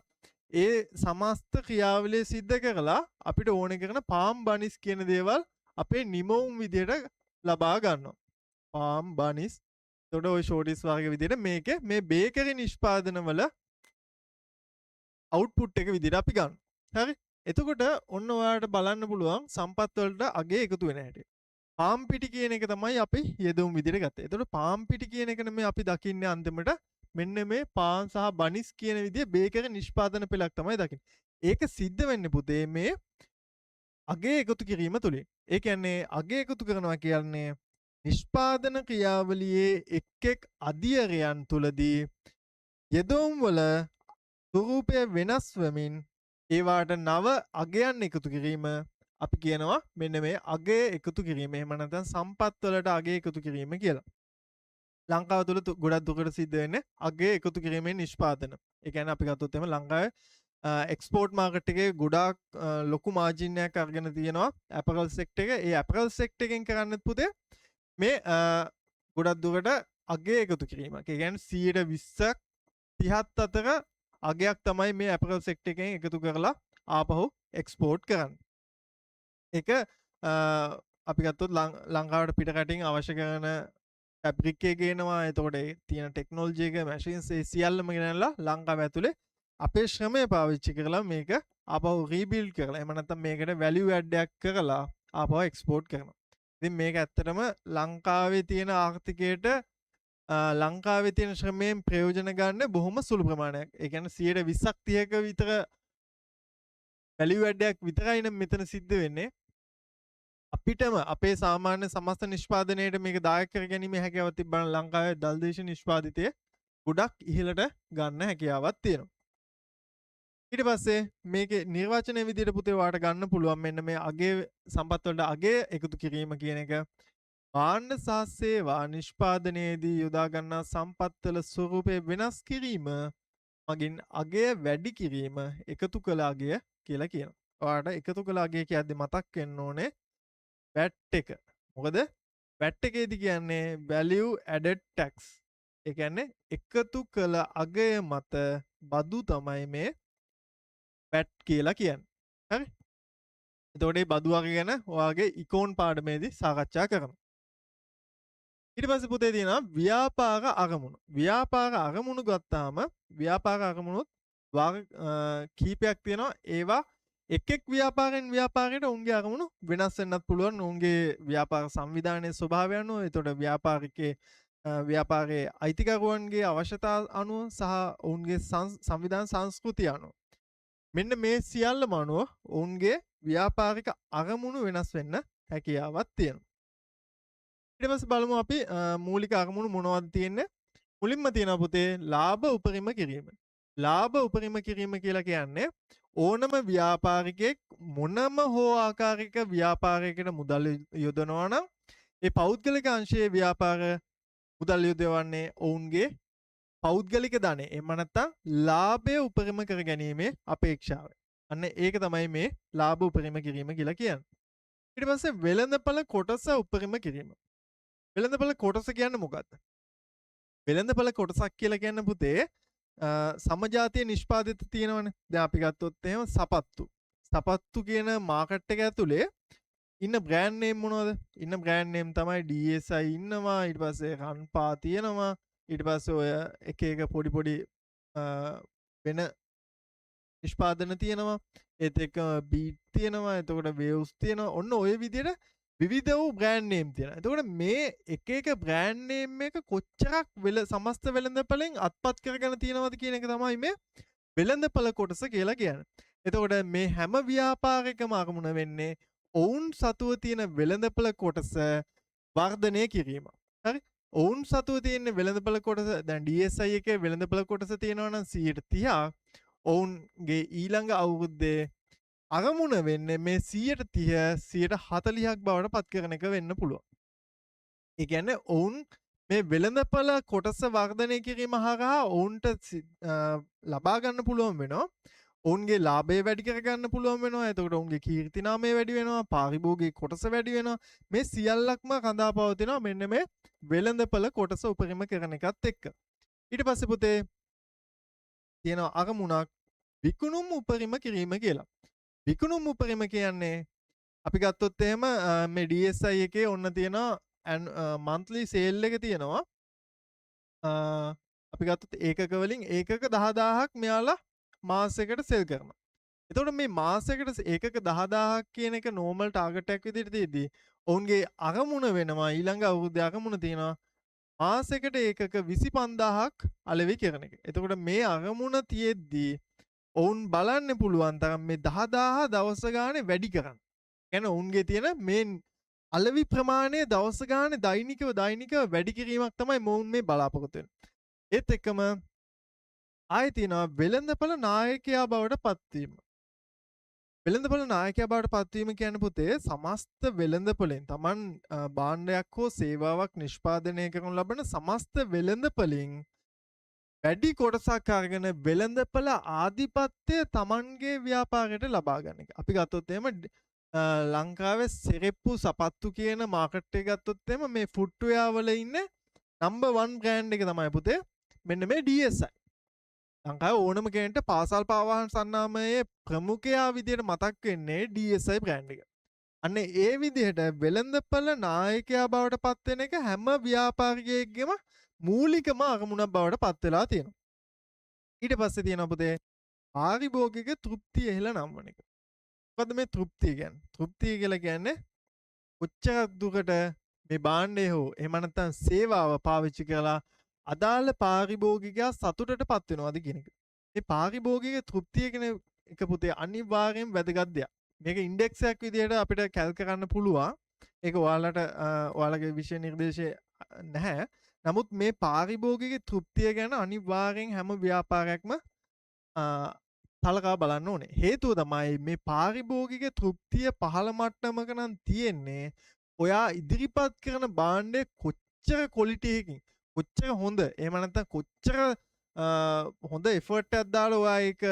ඒ සමස්ත ක්‍රියාවලිය සිද්ධ කරලා අපිට ඕනේ කරන පාම් බනිස් කියන දේවල් අපේ නිමවුම් විදියට ලබා ගන්නවා. පාම් බනිස් එතකොට ওই ෂෝටිස් වගේ විදිහට මේක මේ බේකරි නිෂ්පාදන වල අවුට්පුට් එක විදිහට අපි ගන්න. හරි? එතකොට ඔන්න ඔයාලට බලන්න පුළුවන් සම්පත් වලට අගේ එකතු වෙන හැටි. පාම් පිටි කියන එක තමයි අපි යෙදවුම් විදිහට ගත්තේ. එතකොට පාම් පිටි කියන එක නෙමෙයි අපි දකින්නේ අන්තිමට මෙන්න මේ පාන් සහ බනිස් කියන විදිහේ බේකරි නිෂ්පාදන පෙළක් තමයි දකින්නේ. ඒක සිද්ධ වෙන්නේ පුතේ මේ අගේ එකතු කිරීම තුලින්. ඒ කියන්නේ අගේ එකතු කරනවා කියන්නේ නිෂ්පාදන ක්‍රියාවලියේ එක් අධියරයන් තුලදී යෙදවුම් වල ස්වරූපය වෙනස් වෙමින් ඒවාට නව අගයන් එකතු කිරීම අපි කියනවා මෙන්න මේ අගය එකතු කිරීම. එහෙම නැත්නම් සම්පත් වලට අගය එකතු කිරීම කියලා. ලංකාව තුළ ගොඩක් දුරට සිද්ධ වෙන්නේ අගය එකතු කිරීමේ නිෂ්පාදන. ඒ කියන්නේ අපි ගත්තොත් එහෙම ලංකාවේ එක්ස්පෝර්ට් මාකට් එකේ ගොඩාක් ලොකු මාජින් එකක් අරගෙන තියෙනවා ඇපරල් සෙක්ටර් එක. ඒ ඇපරල් සෙක්ටර් එකෙන් කරන්නත් පුතේ මේ ගොඩක් දුරට අගය එකතු කිරීමක්. ඒ කියන්නේ 20ක් 30ත් අතර අගයක් තමයි මේ ඇපරල් සෙක්ටර් එකෙන් එකතු කරලා ආපහු එක්ස්පෝර්ට් කරන්නේ. ඒක අපි ගත්තොත් ලංකාවට පිටරටින් අවශ්‍ය කරන ෆැබ්‍රික් එක ගේනවා. එතකොට තියෙන ටෙක්නොලොජි එක මැෂින්ස් ඒ සියල්ලම ගෙනල්ලා ලංකාව ඇතුලේ අපේ ශ්‍රමය පාවිච්චි කරලා මේක ආපහු රීබිල්ඩ් කරලා එහෙම නැත්නම් මේකට වැලියු ඇඩ් එකක් කරලා ආපහු එක්ස්පෝර්ට් කරනවා. ඉතින් මේක ඇත්තටම ලංකාවේ තියෙන ආර්ථිකයට ලංකාවේ තියෙන ශ්‍රමයෙන් ප්‍රයෝජන ගන්න බොහොම සුළු ප්‍රමාණයක්. ඒ කියන්නේ 20ක් 30ක විතර වැලියු ඇඩ් එකක් විතරයි නම් මෙතන සිද්ධ වෙන්නේ. අපිටම අපේ සාමාන්‍ය සමස්ත නිෂ්පාදනයට මේක දායක කර ගැනීම හැකියාවක් තිබ්බනම් ලංකාවේ දල්දේශ නිෂ්පාදිතය ගොඩක් ඉහළට ගන්න හැකියාවක් තියෙනවා. ඊට පස්සේ මේකේ නිර්වචනය විදිහට පුතේ ඔයාලට ගන්න පුළුවන් මෙන්න මේ අගය සම්පත් වලට අගය එකතු කිරීම කියන එක භාණ්ඩ සහ සේවා නිෂ්පාදනයේදී යොදා ගන්නා සම්පත් වල ස්වරූපය වෙනස් කිරීම මගින් අගය වැඩි කිරීම එකතු කළ අගය කියලා කියනවා. ඔයාලට එකතු කළ අගය කියද්දි මතක් වෙන්න ඕනේ VAT එක. මොකද VAT එකේදී කියන්නේ value added tax. ඒ කියන්නේ එකතු කළ අගය මත බදු තමයි මේ VAT කියලා කියන්නේ. හරි? එතකොට මේ බදු වර්ග ගැන ඔයාගේ ඉකෝන් පාඩමේදී සාකච්ඡා කරමු. ඊට පස්සේ පුතේ තියෙනවා ව්‍යාපාර අරමුණු. ව්‍යාපාර අරමුණු ගත්තාම ව්‍යාපාර අරමුණුත් කීපයක් තියෙනවා. ඒවා එක් ව්‍යාපාරයෙන් ව්‍යාපාරයට උන්ගේ අරමුණු වෙනස් වෙන්නත් පුළුවන්. උන්ගේ ව්‍යාපාර සංවිධානයේ ස්වභාවය අනුව. එතකොට ව්‍යාපාරිකේ ව්‍යාපාරයේ අයිතිකරුවන්ගේ අවශ්‍යතා අනුව සහ ඔවුන්ගේ සංවිධාන සංස්කෘතිය අනුව. මෙන්න මේ සියල්ලම අනුව ඔවුන්ගේ ව්‍යාපාරික අරමුණු වෙනස් වෙන්න හැකියාවක් තියෙනවා. ඊට පස්සේ බලමු අපි මූලික අරමුණු මොනවද තියෙන්නේ. මුලින්ම තියෙනවා පුතේ ලාභ උපරිම කිරීම. ලාභ උපරිම කිරීම කියලා කියන්නේ ඕනම ව්‍යාපාරිකයෙක් මොනම හෝ ආකාරයක ව්‍යාපාරයකට මුදල් යොදනවා නම් ඒ පෞද්ගලික අංශයේ ව්‍යාපාර මුදල් යොදවන්නේ ඔවුන්ගේ පෞද්ගලික ධනෙ. එහෙම නැත්නම් ලාභය උපරිම කර ගැනීමේ අපේක්ෂාව. අන්න ඒක තමයි මේ ලාභ උපරිම කිරීම කියලා කියන්නේ. ඊට පස්සේ වෙළඳපළ කොටස උපරිම කිරීම. වෙළඳපළ කොටස කියන්නේ මොකක්ද? වෙළඳපළ කොටසක් කියලා කියන්නේ පුතේ සමජාතිය නිෂ්පාදිත තියෙනවනේ. දැන් අපි ගත්තොත් එහෙම සපත්තු. සපත්තු කියන මාකට් එක ඇතුලේ ඉන්න බ්‍රෑන්ඩ් නේම් මොනවද? ඉන්න බ්‍රෑන්ඩ් නේම් තමයි DSI ඉන්නවා. ඊට පස්සේ රන්පා තියෙනවා. ඊට පස්සේ ඔය එක එක පොඩි වෙන නිෂ්පාදන තියෙනවා. ඒත් එක්ක බීට් තියෙනවා. එතකොට වේව්ස් තියෙනවා. ඔන්න ඔය විදිහට විවිධ වූ බ්‍රෑන්ඩ් නේම් තියෙනවා. එතකොට මේ එක එක බ්‍රෑන්ඩ් නේම් එක කොච්චරක් සමස්ත වෙළඳපළෙන් අත්පත් කරගෙන තියෙනවද කියන එක තමයි මේ වෙළඳපළ කොටස කියලා කියන්නේ. එතකොට මේ හැම ව්‍යාපාරිකම අරමුණ වෙන්නේ ඔවුන් සතුව තියෙන වෙළඳපළ කොටස වර්ධනය කිරීම. හරි? ඔවුන් සතුව තියෙන වෙළඳපළ කොටස දැන් DSI එකේ වෙළඳපළ කොටස තියෙනවා නම් 30%ක් ඔවුන්ගේ ඊළඟ අවුරුද්දේ අරමුණ වෙන්නේ මේ 130 140ක් බවට පත් කරන එක වෙන්න පුළුවන්. ඒ කියන්නේ ඔවුන් මේ වෙළඳපළ කොටස වර්ධනය කිරීම හරහා ඔවුන්ට ලබා ගන්න පුළුවන් වෙනවා. ඔවුන්ගේ ලාභය වැඩි කර ගන්න පුළුවන් වෙනවා. එතකොට ඔවුන්ගේ කීර්තිනාමය වැඩි වෙනවා. පාරිභෝගික කොටස වැඩි වෙනවා. මේ සියල්ලක්ම රඳා පවතිනවා මෙන්න මේ වෙළඳපළ කොටස උපරිම කරන එකත් එක්ක. ඊට පස්සේ පුතේ තියෙනවා අරමුණක් විකුණුම් උපරිම කිරීම කියලා. විකුණුම් උපරිම කියන්නේ අපි ගත්තොත් එහෙම මේ DSI එකේ ඔන්න තියෙනවා monthly sale එක තියෙනවා. අපි ගත්තොත් ඒකක වලින් ඒකක 10000ක් මෙයාලා මාසයකට සෙල් කරනවා. එතකොට මේ මාසයකට ඒකක 10000ක් කියන එක normal target එකක් විදිහට තියෙද්දි ඔවුන්ගේ අරමුණ වෙනවා ඊළඟ අවුරුද්දේ අරමුණ තියෙනවා මාසයකට ඒකක 25000ක් අලෙවි කරන එක. එතකොට මේ අරමුණ තියෙද්දි ඔවුන් බලන්න පුළුවන් තරම් මේ 10000 දවස් ගානේ වැඩි කරන්න. කියන්නේ ඔවුන්ගේ තියෙන මේ අලෙවි ප්‍රමාණය දවස් ගානේ දෛනිකව වැඩි කිරීමක් තමයි මොවුන් මේ බලාපොරොත්තු වෙන්නේ. ඒත් එක්කම ආයෙ තියෙනවා වෙළඳපළ නායකයා බවට පත්වීම. වෙළඳපොළ නායකයා බවට පත්වීම කියන්නේ පුතේ සමස්ත වෙළඳපොළෙන් Taman භාණ්ඩයක් හෝ සේවාවක් නිෂ්පාදනය කරනු ලබන සමස්ත වෙළඳපොළින් වැඩි කොටසක් අරගෙන වෙළඳපොළ ආධිපත්‍යය Tamanගේ ව්‍යාපාරයට ලබා ගන්න එක. අපි ගත්තොත් එහෙම ලංකාවේ සෙරෙප්පු සපත්තු කියන මාකට් එක ගත්තොත් එහෙම මේ ෆුට්වෙයා වල ඉන්න නම්බර් 1 බ්‍රෑන්ඩ් එක තමයි පුතේ මෙන්න මේ DSI. ලංකාවේ ඕනම කෙනෙක්ට පාසල් පාවාහන සන්නාමයේ ප්‍රමුඛයා විදියට මතක් වෙන්නේ DSI බ්‍රෑන්ඩ් එක. අන්න ඒ විදිහට වෙළඳපොළ නායකයා බවට පත් වෙන එක හැම ව්‍යාපාරිකයෙක්ගේම මූලිකම අරමුණක් බවට පත් වෙලා තියෙනවා. ඊට පස්සේ තියෙනවා පුතේ පාරිභෝගික තෘප්තිය ඉහළ නම්වන එක. මොකද්ද මේ තෘප්තිය කියන්නේ? තෘප්තිය කියලා කියන්නේ කොච්චරක් දුරට මේ භාණ්ඩය හෝ එහෙම නැත්නම් සේවාව පාවිච්චි කරලා අදාළ පාරිභෝගිකයා සතුටටපත් වෙනවද කියන එක. මේ පාරිභෝගික තෘප්තිය කියන එක පුතේ අනිවාර්යෙන් වැදගත් දෙයක්. මේක ඉන්ඩෙක්ස් එකක් විදිහට අපිට කැල් කරන්න පුළුවන්. ඒක ඔයාලට ඔයාලගේ විෂය නිර්දේශය නැහැ. නමුත් මේ පාරිභෝගික තෘප්තිය ගැන අනිවාර්යෙන් හැම ව්‍යාපාරයක්ම සලකා බලන්න ඕනේ. හේතුව තමයි මේ පාරිභෝගික තෘප්තිය පහළ මට්ටමක නම් තියෙන්නේ ඔයා ඉදිරිපත් කරන භාණ්ඩේ කොච්චර ක්වොලිටි එකකින් කොච්චර හොඳ එහෙම නැත්නම් කොච්චර හොඳ එෆර්ට් එකක් දාලා ඔයා ඒක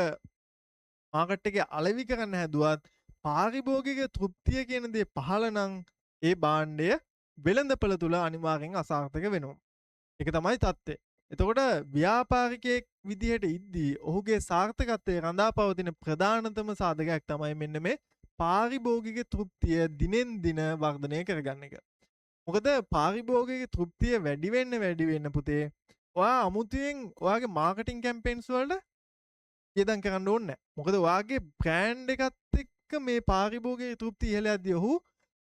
මාකට් එකේ අලෙවි කරන්න හැදුවත් පාරිභෝගික තෘප්තිය කියන දේ පහළ නම් ඒ භාණ්ඩය වෙළඳපොළ තුල අනිවාර්යෙන් අසාර්ථක වෙනවා. ඒක තමයි தත්ත්වය. එතකොට ව්‍යාපාරිකයෙක් විදිහට ඉද්දී ඔහුගේ සාර්ථකත්වයේ රඳා පවතින ප්‍රධානතම සාධකයක් තමයි මෙන්න මේ පාරිභෝගික තෘප්තිය දිනෙන් දින වර්ධනය කරගන්න එක. මොකද පාරිභෝගික තෘප්තිය වැඩි වෙන්න පුතේ ඔයා අමුතුවෙන් ඔයාගේ මාකටිං කැම්පේන්ස් වලට වියදම් කරන්න ඕනේ නැහැ. මොකද ඔයාගේ බ්‍රෑන්ඩ් එකත් එක්ක මේ පාරිභෝගික තෘප්තිය ඉහළ යද්දී ඔහු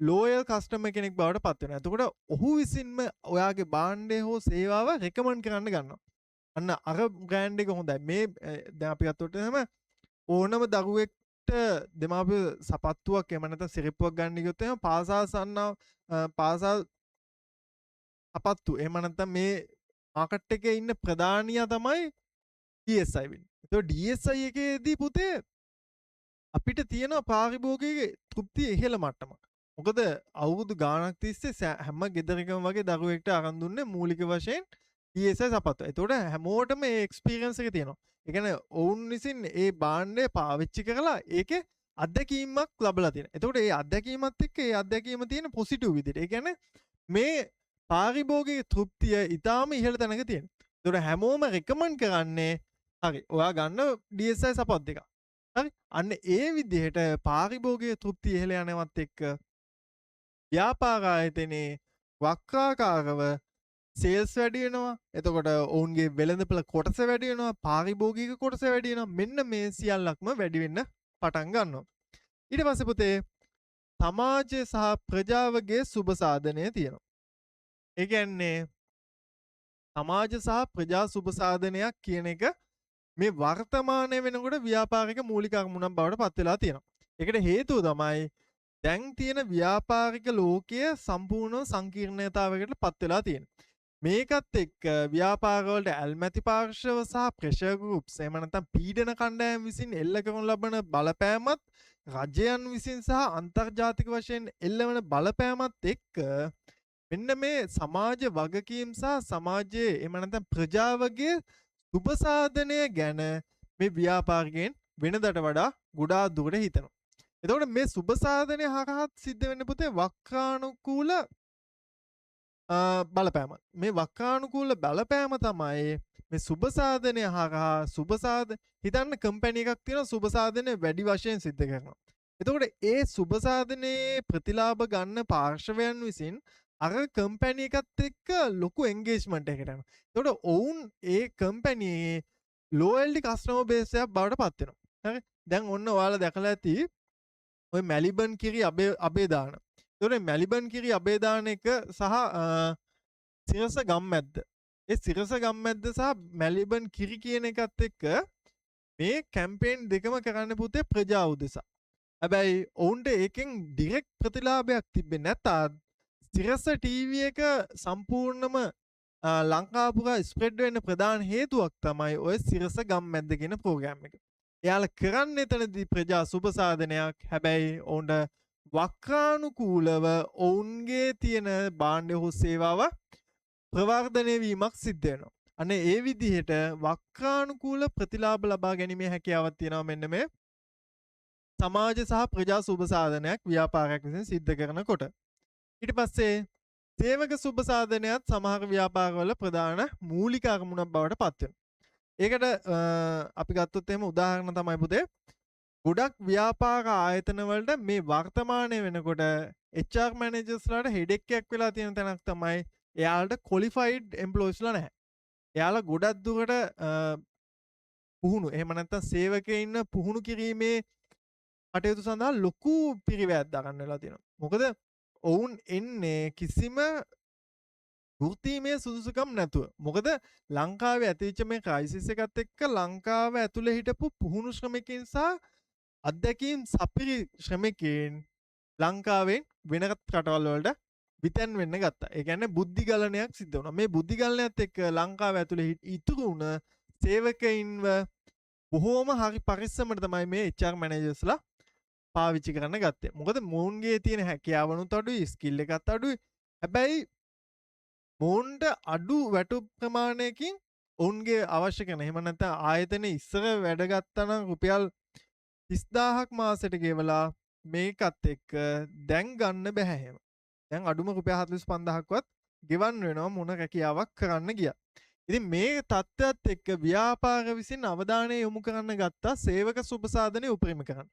ලෝයල් කස්ටමර් කෙනෙක් බවට පත් වෙනවා. එතකොට ඔහු විසින්ම ඔයාගේ භාණ්ඩය හෝ සේවාව රෙකමන්ඩ් කරන්න ගන්නවා. අන්න අර බ්‍රෑන්ඩ් එක හොඳයි. මේ දැන් අපි ගත්තොත් එහෙම ඕනම දරුවෙක්ට දෙමාපිය සපත්තුවක් එහෙම නැත්නම් සිරිප්පුවක් ගන්න ගියොත් එහෙම පාසල් සපත්තු එහෙම නැත්නම් මේ මාකට් එකේ ඉන්න ප්‍රධානියා තමයි DSI වෙන්නේ. ඒතකොට DSI එකේදී පුතේ අපිට තියෙන පාරිභෝගික තෘප්තිය ඉහළ මට්ටමක්. මොකද අවුරුදු ගාණක් තිස්සේ හැම ගෙදරකම වගේ දරුවෙක්ට අරන් දුන්නේ මූලික වශයෙන් DSI සපත්තු. ඒතකොට හැමෝටම මේ එක්ස්පීරියන්ස් එක තියෙනවා. ඒ කියන්නේ ඔවුන් විසින් ඒ භාණ්ඩය පාවිච්චි කරලා ඒකේ අත්දැකීමක් ලැබලා තියෙනවා. ඒතකොට ඒ අත්දැකීමත් එක්ක ඒ අත්දැකීම තියෙන පොසිටිව් විදිහට. ඒ කියන්නේ මේ පාරිභෝගික තෘප්තිය ඊටාම ඉහළ තැනක තියෙනවා. ඒතකොට හැමෝම රෙකමන්ඩ් කරන්නේ හරි ඔයා ගන්න DSI සපත් දෙක. හරි අන්න ඒ විදිහට පාරිභෝගික තෘප්තිය ඉහළ යනවත් එක්ක ව්‍යාපාර ආයතනයේ වක්‍රාකාරව සේල්ස් වැඩි වෙනවා. එතකොට ඔවුන්ගේ වෙළඳපොළ කොටස වැඩි වෙනවා. පාරිභෝගික කොටස වැඩි වෙනවා. මෙන්න මේ සියල්ලක්ම වැඩි වෙන්න පටන් ගන්නවා. ඊට පස්සේ පුතේ සමාජය සහ ප්‍රජාවගේ සුබ සාධනය තියෙනවා. ඒ කියන්නේ සමාජ සහ ප්‍රජා සුබ සාධනයක් කියන එක මේ වර්තමානයේ වෙනකොට ව්‍යාපාරික මූලික අරමුණක් බවට පත් වෙලා තියෙනවා. ඒකට හේතුව තමයි දැන් තියෙන ව්‍යාපාරික ලෝකය සම්පූර්ණ සංකීර්ණතාවයකට පත් වෙලා තියෙනවා. මේකත් එක්ක ව්‍යාපාර වලට ඇල්මැති පාර්ශව සහ ප්‍රෙෂර් ගෲප්ස් එහෙම නැත්නම් පීඩන කණ්ඩායම් විසින් එල්ල කරනු ලබන බලපෑමත් රජයන් විසින් සහ අන්තර්ජාතික වශයෙන් එල්ලවන බලපෑමත් එක්ක මෙන්න මේ සමාජ වගකීම් සහ සමාජයේ එහෙම නැත්නම් ප්‍රජාවගේ සුබ සාධනය ගැන මේ ව්‍යාපාරිකයන් වෙනදට වඩා ගොඩාක් දුරට හිතනවා. එතකොට මේ සුබ සාධනය හරහා සිද්ධ වෙන්න පුතේ වක්‍රානුකූල බලපෑම. මේ වක්‍රානුකූල බලපෑම තමයි මේ සුබ සාධනය හරහා හිතන්න කම්පැනි එකක් තියෙනවා සුබ සාධනය වැඩි වශයෙන් සිද්ධ කරනවා. එතකොට ඒ සුබ සාධනයේ ප්‍රතිලාභ ගන්න පාර්ශවයන් විසින් අර කම්පැනි එකත් එක්ක ලොකු එන්ගේජ්මන්ට් එකකට යනවා. එතකොට ඔවුන් ඒ කම්පැනියේ ලෝයල්ටි කස්ටමර් බේස් එකක් බවට පත් වෙනවා. හරි. දැන් ඔන්න ඔයාලා දැකලා ඇති ඔය මැලිබන් කිරි අබේදාන. ඒතකොට මැලිබන් කිරි අබේදාන එක සහ සිරස ගම්මැද්ද. ඒ සිරස ගම්මැද්ද සහ මැලිබන් කිරි කියන එකත් එක්ක මේ කැම්පේන් දෙකම කරන්න පුතේ ප්‍රජා උදෙසා. හැබැයි ඔවුන්ට ඒකෙන් ඩිරෙක්ට් ප්‍රතිලාභයක් තිබෙන්නේ නැතත් සිරස ටීවී එක සම්පූර්ණම ලංකාව පුරා ස්ප්‍රෙඩ් වෙන්න ප්‍රධාන හේතුවක් තමයි ඔය සිරස ගම්මැද්ද කියන ප්‍රෝග්‍රෑම් එක. එයාලා කරන්නේ එතනදී ප්‍රජා සුබසාධනයක්. හැබැයි ඔවුන්ට වක්‍රානුකූලව ඔවුන්ගේ තියෙන භාණ්ඩ හෝ සේවාව ප්‍රවර්ධනය වීමක් සිද්ධ වෙනවා. අනේ ඒ විදිහට වක්‍රානුකූල ප්‍රතිලාභ ලබා ගැනීමේ හැකියාවක් තියෙනවා මෙන්න මේ සමාජ සහ ප්‍රජා සුබසාධනයක් ව්‍යාපාරයක් විසින් සිද්ධ කරනකොට. ඊට පස්සේ සේවක සුබසාධනයත් සමහර ව්‍යාපාරවල ප්‍රධාන මූලික අරමුණක් බවට පත් වෙනවා. ඒකට අපි ගත්තොත් එහෙම උදාහරණ තමයි පුතේ ගොඩක් ව්‍යාපාර ආයතන වලට මේ වර්තමානයේ වෙනකොට HR මැනේජර්ස්ලාට හෙඩෙක් එකක් වෙලා තියෙන තැනක් තමයි එයාලට ක්වොලිෆයිඩ් එම්ප්ලොයිස්ලා නැහැ. එයාලා ගොඩක් දුරට පුහුණු එහෙම නැත්නම් සේවකයින් පුහුණු කිරීමේ කටයුතු සඳහා ලොකු පිරිවැයක් දාගන්න වෙලා තියෙනවා. මොකද ඔවුන් එන්නේ කිසිම වෘත්තීමේ සුදුසුකම් නැතුව. මොකද ලංකාවේ ඇතිවෙච්ච මේ ක්‍රයිසිස් එකත් එක්ක ලංකාව ඇතුලේ හිටපු පුහුණු ශ්‍රමිකයින් සහ අධ්‍යක්ීම් සපිරි ශ්‍රමිකයින් ලංකාවෙන් වෙනත් රටවල් වලට විතැන් වෙන්න ගත්තා. ඒ කියන්නේ බුද්ධි ගලණයක් සිද්ධ වුණා. මේ බුද්ධි ගලණයත් එක්ක ලංකාව ඇතුලේ ඉතුරු වුණ සේවකයින්ව බොහෝම හරි පරිස්සමට තමයි මේ HR මැනේජර්ස්ලා පාවිච්චි කරන්න ගත්තේ. මොකද මොවුන්ගේ තියෙන හැකියාවනුත් අඩුයි, ස්කිල් එකත් අඩුයි. හැබැයි මොවුන්ට අඩු වැටුප් ප්‍රමාණයකින් ඔවුන්ගේ අවශ්‍ය කරන එහෙම නැත්නම් ආයතනයේ ඉස්සර වැඩ ගත්තා නම් රුපියල් 30000ක් මාසෙට ගෙවලා මේකත් එක්ක දැන් ගන්න බෑ එහෙම. දැන් අඩුම රුපියල් 45000ක්වත් ගෙවන්න වෙනවා මොන රැකියාවක් කරන්න ගියා. ඉතින් මේ තත්ත්වයක් එක්ක ව්‍යාපාර විසින් අවධානය යොමු කරන්න ගත්තා සේවක සුබසාධනෙ උපරිම කරන්න.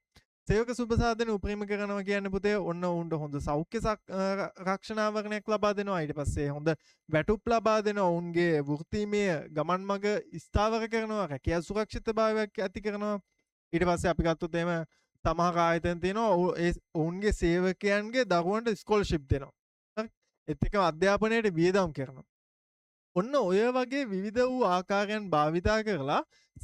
සේවක සුබසාධනෙ උපරිම කරනවා කියන්නේ පුතේ ඔන්න උන්ට හොඳ සෞඛ්‍ය රක්ෂණාවරණයක් ලබා දෙනවා. ඊට පස්සේ හොඳ වැටුප් ලබා දෙනවා. ඔවුන්ගේ වෘත්තීමය ගමන් මඟ ස්ථාවර කරනවා. රැකියා සුරක්ෂිතභාවයක් ඇති කරනවා. ඊට පස්සේ අපි ගත්තොත් එහෙම සමහර ආයතන තියෙනවා ඔවුන්ගේ සේවකයන්ගේ දරුවන්ට ස්කෝලර්ෂිප් දෙනවා. හරි. ඒත් එක්කම අධ්‍යාපනයට වියදම් කරනවා. ඔන්න ඔය වගේ විවිධ වූ ආකාරයන් භාවිතා කරලා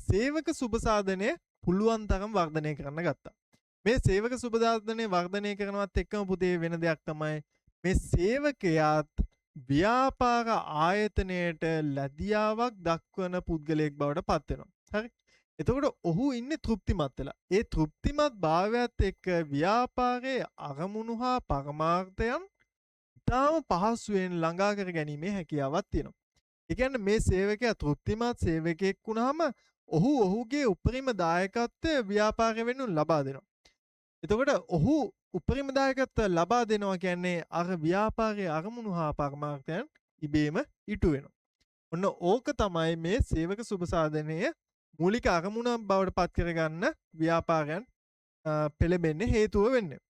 සේවක සුබසාධනය පුළුවන් තරම් වර්ධනය කරන්න ගත්තා. මේ සේවක සුබසාධනය වර්ධනය කරනවත් එක්කම පුතේ වෙන දෙයක් තමයි මේ සේවකයාත් ව්‍යාපාර ආයතනයට ලැබියාවක් දක්වන පුද්ගලයෙක් බවට පත් වෙනවා. හරි. එතකොට ඔහු ඉන්නේ තෘප්තිමත් වෙලා. ඒ තෘප්තිමත් භාවයත් එක්ක ව්‍යාපාරයේ අරමුණු හා පරමාර්ථයන් ඉතාම පහසුවෙන් ළඟා කර ගැනීමේ හැකියාවක් තියෙනවා. ඒ කියන්නේ මේ සේවකයා තෘප්තිමත් සේවකයෙක් වුණාම ඔහු ඔහුගේ උපරිම දායකත්වය ව්‍යාපාරය වෙනුවෙන් ලබා දෙනවා. එතකොට ඔහු උපරිම දායකත්වය ලබා දෙනවා කියන්නේ අර ව්‍යාපාරයේ අරමුණු හා පරමාර්ථයන් ඉබේම ඉටු වෙනවා. ඔන්න ඕක තමයි මේ සේවක සුබසාධනයේ මූලික අරමුණ බවට පත් කරගන්න ව්‍යාපාරයන් පෙළඹෙන්නේ හේතුව වෙන්නේ.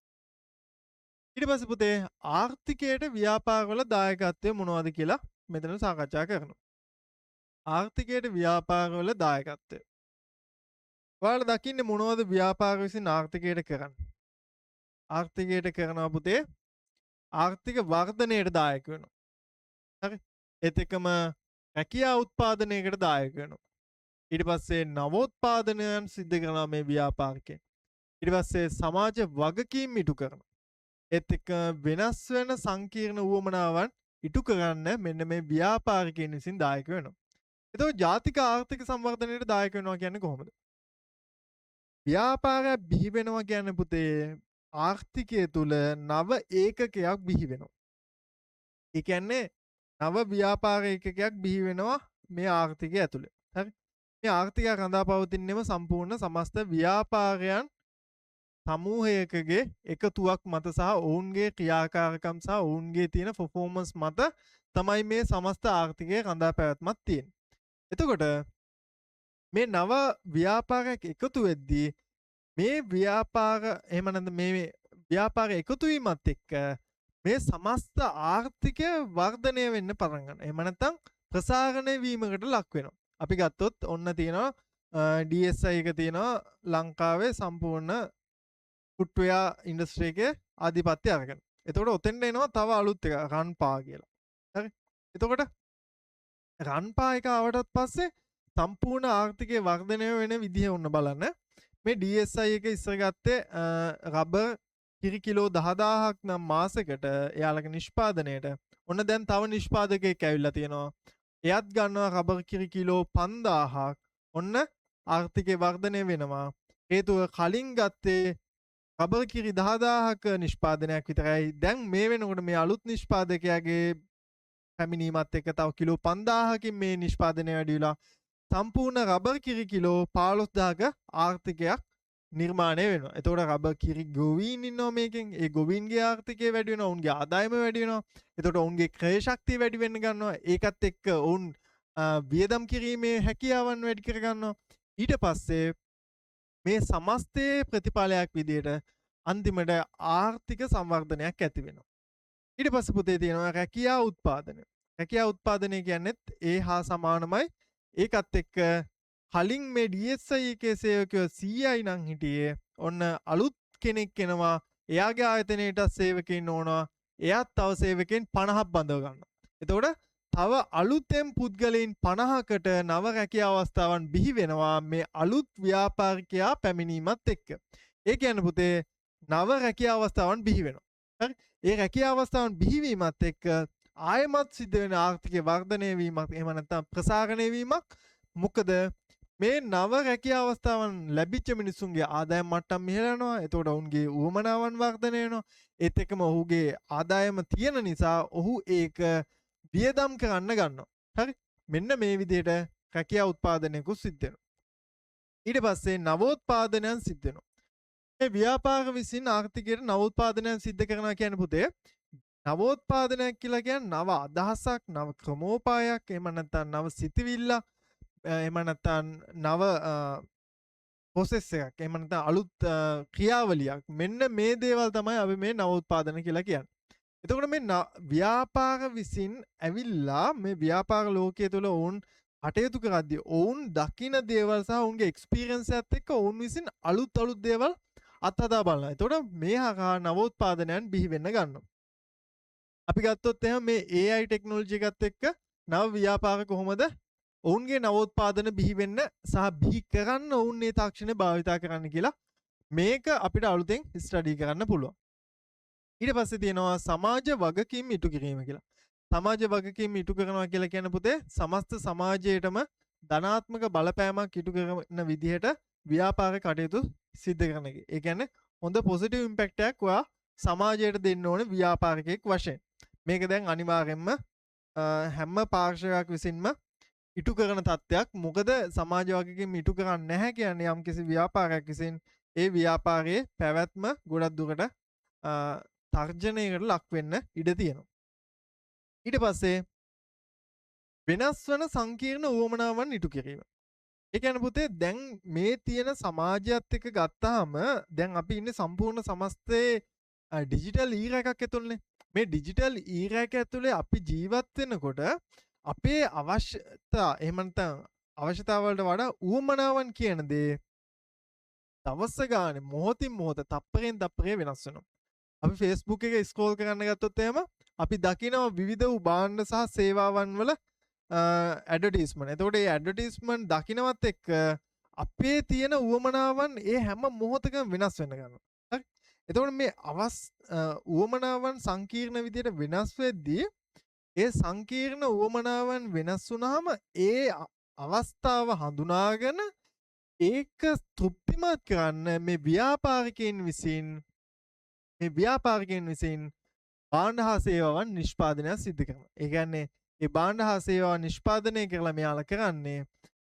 ඊට පස්සේ පුතේ ආර්ථිකයට ව්‍යාපාරවල දායකත්වය මොනවද කියලා මෙතන සාකච්ඡා කරනවා. ආර්ථිකයට ව්‍යාපාරවල දායකත්වය. ඔයාලා දකින්නේ මොනවද ව්‍යාපාර විසින් ආර්ථිකයට කරන්නේ? ආර්ථිකයට කරනවා පුතේ ආර්ථික වර්ධනයට දායක වෙනවා. හරි. ඒත් එක්කම රැකියා උත්පාදනයකට දායක වෙනවා. ඊට පස්සේ නවෝත්පාදනයන් සිද්ධ කරනවා මේ ව්‍යාපාරිකයන්. ඊට පස්සේ සමාජ වගකීම් ඉටු කරනවා. ඒත් එක්ක වෙනස් වෙන සංකීර්ණ උවමනාවන් ඉටු කරන්න මෙන්න මේ ව්‍යාපාරිකයන් විසින් දායක වෙනවා. එතකොට ජාතික ආර්ථික සංවර්ධනයට දායක වෙනවා කියන්නේ කොහොමද? ව්‍යාපාරය බිහි වෙනවා කියන්නේ පුතේ ආර්ථිකය තුල නව ඒකකයක් බිහි වෙනවා. ඒ කියන්නේ නව ව්‍යාපාර ඒකකයක් බිහි වෙනවා මේ ආර්ථිකය ඇතුලේ. හරි. මේ ආර්ථිකය රඳා පවතින්නේම සම්පූර්ණ සමස්ත ව්‍යාපාරයන් සමූහයකගේ එකතුවක් මත සහ ඔවුන්ගේ ක්‍රියාකාරකම් සහ ඔවුන්ගේ තියෙන පර්ෆෝමන්ස් මත තමයි මේ සමස්ත ආර්ථිකය රඳා පැවැත්මක් තියෙන්නේ. එතකොට මේ නව ව්‍යාපාරයක් එකතු වෙද්දී මේ ව්‍යාපාර එහෙම නැත්නම් මේ ව්‍යාපාර එකතු වීමත් එක්ක මේ සමස්ත ආර්ථිකය වර්ධනය වෙන්න පටන් ගන්නවා. එහෙම නැත්නම් ප්‍රසාරණය වීමකට ලක් වෙනවා. අපි ගත්තොත් ඔන්න තියෙනවා DSI එක තියෙනවා ලංකාවේ සම්පූර්ණ ෆුට්වෙයා ඉන්ඩස්ට්‍රි එකේ ආධිපත්‍ය අරගෙන. එතකොට ඔතෙන්ට එනවා තව අලුත් එක රන්පා කියලා. හරි. එතකොට රන්පා එක ආවටත් පස්සේ සම්පූර්ණ ආර්ථිකයේ වර්ධනය වෙන විදිහ ඔන්න බලන්න. මේ DSI එක ඉස්සර ගත්තේ රබර් කිරි කිලෝ 10000ක් නම් මාසෙකට එයාලගේ නිෂ්පාදනයට. ඔන්න දැන් තව නිෂ්පාදකයෙක් ඇවිල්ලා තියෙනවා. එයත් ගන්නවා රබර් කිරි කිලෝ 5000ක්. ඔන්න ආර්ථිකයේ වර්ධනය වෙනවා. හේතුව කලින් ගත්තේ රබර් කිරි 10000ක නිෂ්පාදනයක් විතරයි. දැන් මේ වෙනකොට මේ අලුත් නිෂ්පාදකයාගේ පැමිණීමත් එක්ක තව කිලෝ 5000කින් මේ නිෂ්පාදනය වැඩි වෙලා සම්පූර්ණ රබර් කිරි කිලෝ 15000ක ආර්ථිකයක් නිර්මාණය වෙනවා. එතකොට රබර් කිරි ගොවීන් ඉන්නවා මේකෙන්. ඒ ගොවීන්ගේ ආර්ථිකය වැඩි වෙනවා. ඔවුන්ගේ ආදායම වැඩි වෙනවා. එතකොට ඔවුන්ගේ ක්‍රය ශක්තිය වැඩි වෙන්න ගන්නවා. ඒකත් එක්ක ඔවුන් වියදම් කිරීමේ හැකියාවන් වැඩි කර ගන්නවා. ඊට පස්සේ මේ සමස්තයේ ප්‍රතිඵලයක් විදිහට අන්තිමට ආර්ථික සංවර්ධනයක් ඇති වෙනවා. ඊට පස්සේ පුතේ තියෙනවා රැකියා උත්පාදනය. රැකියා උත්පාදනය කියන්නේත් ඒ හා සමානමයි. ඒකත් එක්ක කලින් මේ DSI එකේ සේවකයෝ 100යි නම් හිටියේ. ඔන්න අලුත් කෙනෙක් එනවා. එයාගේ ආයතනයට සේවකයින් ඕනවා. එයාත් තව සේවකයන් 50ක් බඳව ගන්නවා. එතකොට තව අලුතෙන් පුද්ගලයන් 50කට නව රැකියා අවස්ථාවන් බිහි වෙනවා මේ අලුත් ව්‍යාපාරිකයා පැමිණීමත් එක්ක. ඒ කියන්නේ පුතේ නව රැකියා අවස්ථාවන් බිහි වෙනවා. හරි? ඒ රැකියා අවස්ථාවන් බිහිවීමත් එක්ක ආයමත් සිද්ධ වෙන ආර්ථික වර්ධනය වීමක් එහෙම නැත්නම් ප්‍රසාරණය වීමක්. මොකද මේ නව රැකියා අවස්ථාවන් ලැබිච්ච මිනිසුන්ගේ ආදායම් මට්ටම් ඉහළ යනවා. එතකොට ඔවුන්ගේ උවමනාවන් වර්ධනය වෙනවා. ඒත් එක්කම ඔහුගේ ආදායම තියෙන නිසා ඔහු ඒක වියදම් කරන්න ගන්නවා. හරි? මෙන්න මේ විදිහට රැකියා උත්පාදනයකුත් සිද්ධ වෙනවා. ඊට පස්සේ නවෝත්පාදනයන් සිද්ධ වෙනවා. මේ ව්‍යාපාර විසින් ආර්ථිකයට නවෝත්පාදනයන් සිද්ධ කරනවා කියන්නේ පුතේ නවෝත්පාදනයක් කියලා කියන්නේ නව අදහසක්, නව ක්‍රමෝපායක්, එහෙම නැත්නම් නව සිතවිල්ලක්, එහෙම නැත්නම් නව ප්‍රොසෙස් එකක්, එහෙම නැත්නම් අලුත් ක්‍රියාවලියක්. මෙන්න මේ දේවල් තමයි අපි මේ නවෝත්පාදන කියලා කියන්නේ. එතකොට මේ ව්‍යාපාර විසින් ඇවිල්ලා මේ ව්‍යාපාර ලෝකයේ තුල ඔවුන් කටයුතු කරද්දී ඔවුන් දකින දේවල් සහ ඔවුන්ගේ එක්ස්පීරියන්ස් එකත් එක්ක ඔවුන් විසින් අලුත් දේවල් අත්හදා බලනවා. එතකොට මේ හරහා නවෝත්පාදනයන් බිහි වෙන්න ගන්නවා. අපි ගත්තොත් එහෙනම් මේ AI ටෙක්නොලොජි එකත් එක්ක නව ව්‍යාපාර කොහොමද ඔවුන්ගේ නවෝත්පාදන බිහි වෙන්න සහ බිහි කරන්න ඔවුන් මේ තාක්ෂණය භාවිතා කරන්න කියලා මේක අපිට අලුතෙන් ස්ටඩි කරන්න පුළුවන්. ඊට පස්සේ තියෙනවා සමාජ වගකීම් ඉටු කිරීම කියලා. සමාජ වගකීම් ඉටු කරනවා කියලා කියන පුතේ සමස්ත සමාජයේටම ධනාත්මක බලපෑමක් ඉටු කරන විදිහට ව්‍යාපාර කටයුතු සිද්ධ කරන එක. ඒ කියන්නේ හොඳ පොසිටිව් ඉම්පැක්ට් එකක් ඔයා සමාජයට දෙන්න ඕනේ ව්‍යාපාරිකයෙක් වශයෙන්. මේක දැන් අනිවාර්යෙන්ම හැම පාර්ශවයක් විසින්ම ඉටු කරන තත්ත්වයක්. මොකද සමාජ වගකීම් ඉටු කරන්නේ නැහැ කියන්නේ යම්කිසි ව්‍යාපාරයක් විසින් ඒ ව්‍යාපාරයේ පැවැත්ම ගොඩක් දුරට තර්ජනයකට ලක් වෙන්න ඉඩ තියෙනවා. ඊට පස්සේ වෙනස් වන සංකීර්ණ උවමනාවන් ඉටු කිරීම. ඒ කියන්නේ පුතේ දැන් මේ තියෙන සමාජයත් එක්ක ගත්තාම දැන් අපි ඉන්නේ සම්පූර්ණ සමස්තයේ ඩිජිටල් ඊරා එකක් ඇතුළේ. මේ ඩිජිටල් ඊරා එක ඇතුලේ අපි ජීවත් වෙනකොට අපේ අවශ්‍යතා එහෙම නැත්නම් අවශ්‍යතාවලට වඩා උවමනාවන් කියන දේ දවස ගානේ මොහොතින් මොහොත තප්පරෙන් තප්පරේ වෙනස් වෙනවා. අපි Facebook එක ස්ක්‍රෝල් කරන්න ගත්තොත් එහෙම අපි දකිනවා විවිධ වූ භාණ්ඩ සහ සේවාවන් වල ඇඩ්වර්ටයිස්මන්ට්. එතකොට මේ ඇඩ්වර්ටයිස්මන්ට් දකිනවත් එක්ක අපේ තියෙන උවමනාවන් ඒ හැම මොහොතකම වෙනස් වෙන්න ගන්නවා. හරි? එතකොට මේ උවමනාවන් සංකීර්ණ විදිහට වෙනස් වෙද්දී ඒ සංකීර්ණ උවමනාවන් වෙනස් වුනහම ඒ අවස්ථාව හඳුනාගෙන ඒක තෘප්තිමත් කරන්න මේ ව්‍යාපාරිකයන් විසින් භාණ්ඩ හා සේවාවන් නිෂ්පාදනය සිදු කරනවා. ඒ කියන්නේ මේ භාණ්ඩ හා සේවාවන් නිෂ්පාදනය කරලා මෙයාලා කරන්නේ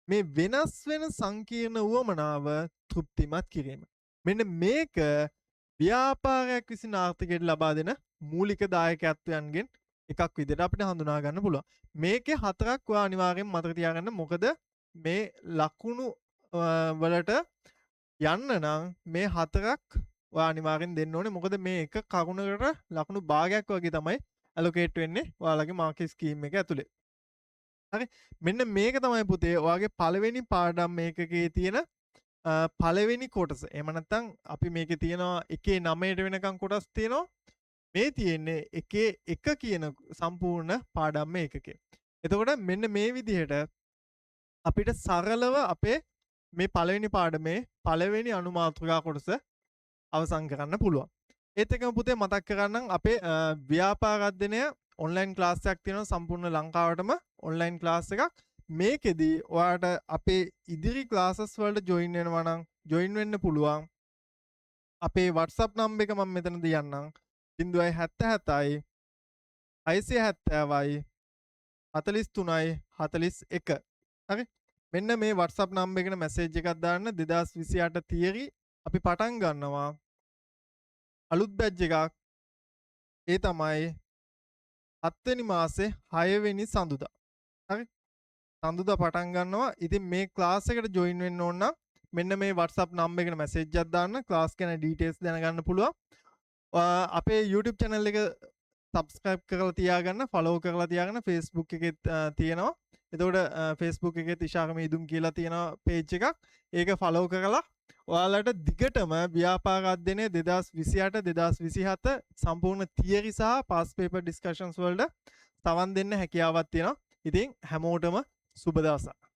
මේ වෙනස් වෙන සංකීර්ණ උවමනාව තෘප්තිමත් කිරීම. මෙන්න මේක ව්‍යාපාරයක් විසින් ආර්ථිකයට ලබා දෙන මූලික දායකත්වයන්ගෙන් එකක් විදිහට අපිට හඳුනා ගන්න පුළුවන්. මේකේ හතරක් ඔයා අනිවාර්යෙන් මතක තියාගන්න. මොකද මේ ලකුණු වලට යන්න නම් මේ හතරක් ඔයා අනිවාර්යෙන් දෙන්න ඕනේ. මොකද මේ එක කරුණකට ලකුණු භාගයක් වගේ තමයි allocate වෙන්නේ ඔයාලගේ මාකට් ස්කීම් එක ඇතුලේ. හරි. මෙන්න මේක තමයි පුතේ ඔයාගේ පළවෙනි පාඩම් මේකකේ තියෙන පළවෙනි කොටස. එහෙම නැත්නම් අපි මේකේ තියෙනවා 1 9ට වෙනකන් කොටස් තියෙනවා. මේ තියෙන්නේ 1 කියන සම්පූර්ණ පාඩම් මේකකේ. එතකොට මෙන්න මේ විදිහට අපිට සරලව අපේ මේ පළවෙනි පාඩමේ පළවෙනි අනුමාතෘකා කොටස අවසන් කරන්න පුළුවන්. ඒත් එකම පුතේ මතක් කරගන්නම් අපේ ව්‍යාපාර අධ්‍යයනය ඔන්ලයින් ක්ලාස් එකක් තියෙනවා සම්පූර්ණ ලංකාවටම ඔන්ලයින් ක්ලාස් එකක්. මේකෙදී ඔයාට අපේ ඉදිරි ක්ලාසස් වලට ජොයින් වෙනවා නම් ජොයින් වෙන්න පුළුවන්. අපේ WhatsApp නම්බර් එක මම මෙතන දියන්නම්. 077යි 670යි 43යි 41. හරි? මෙන්න මේ WhatsApp නම්බර් එකට මැසේජ් එකක් දාන්න 2028 තියරි අපි පටන් ගන්නවා. අලුත් බැච් එකක්. ඒ තමයි 7 වෙනි මාසේ 6 වෙනි සඳුදා. හරි? සඳුදා පටන් ගන්නවා. ඉතින් මේ ක්ලාස් එකට ජොයින් වෙන්න ඕන නම් මෙන්න මේ WhatsApp නම්බර් එකට මැසේජ් එකක් දාන්න. ක්ලාස් ගැන ඩීටේල්ස් දැනගන්න පුළුවන්. අපේ YouTube channel එක subscribe කරලා තියාගන්න, follow කරලා තියාගන්න. Facebook එකෙත් තියෙනවා. එතකොට Facebook එකේ ඉෂාක මීදුම් කියලා තියෙනවා page එකක්. ඒක follow කරලා ඔයාලට දිගටම ව්‍යාපාර අධ්‍යයනය 2028 2027 සම්පූර්ණ theory සහ past paper discussions වලට සවන් දෙන්න හැකියාවක් තියෙනවා. ඉතින් හැමෝටම සුබ දවසක්.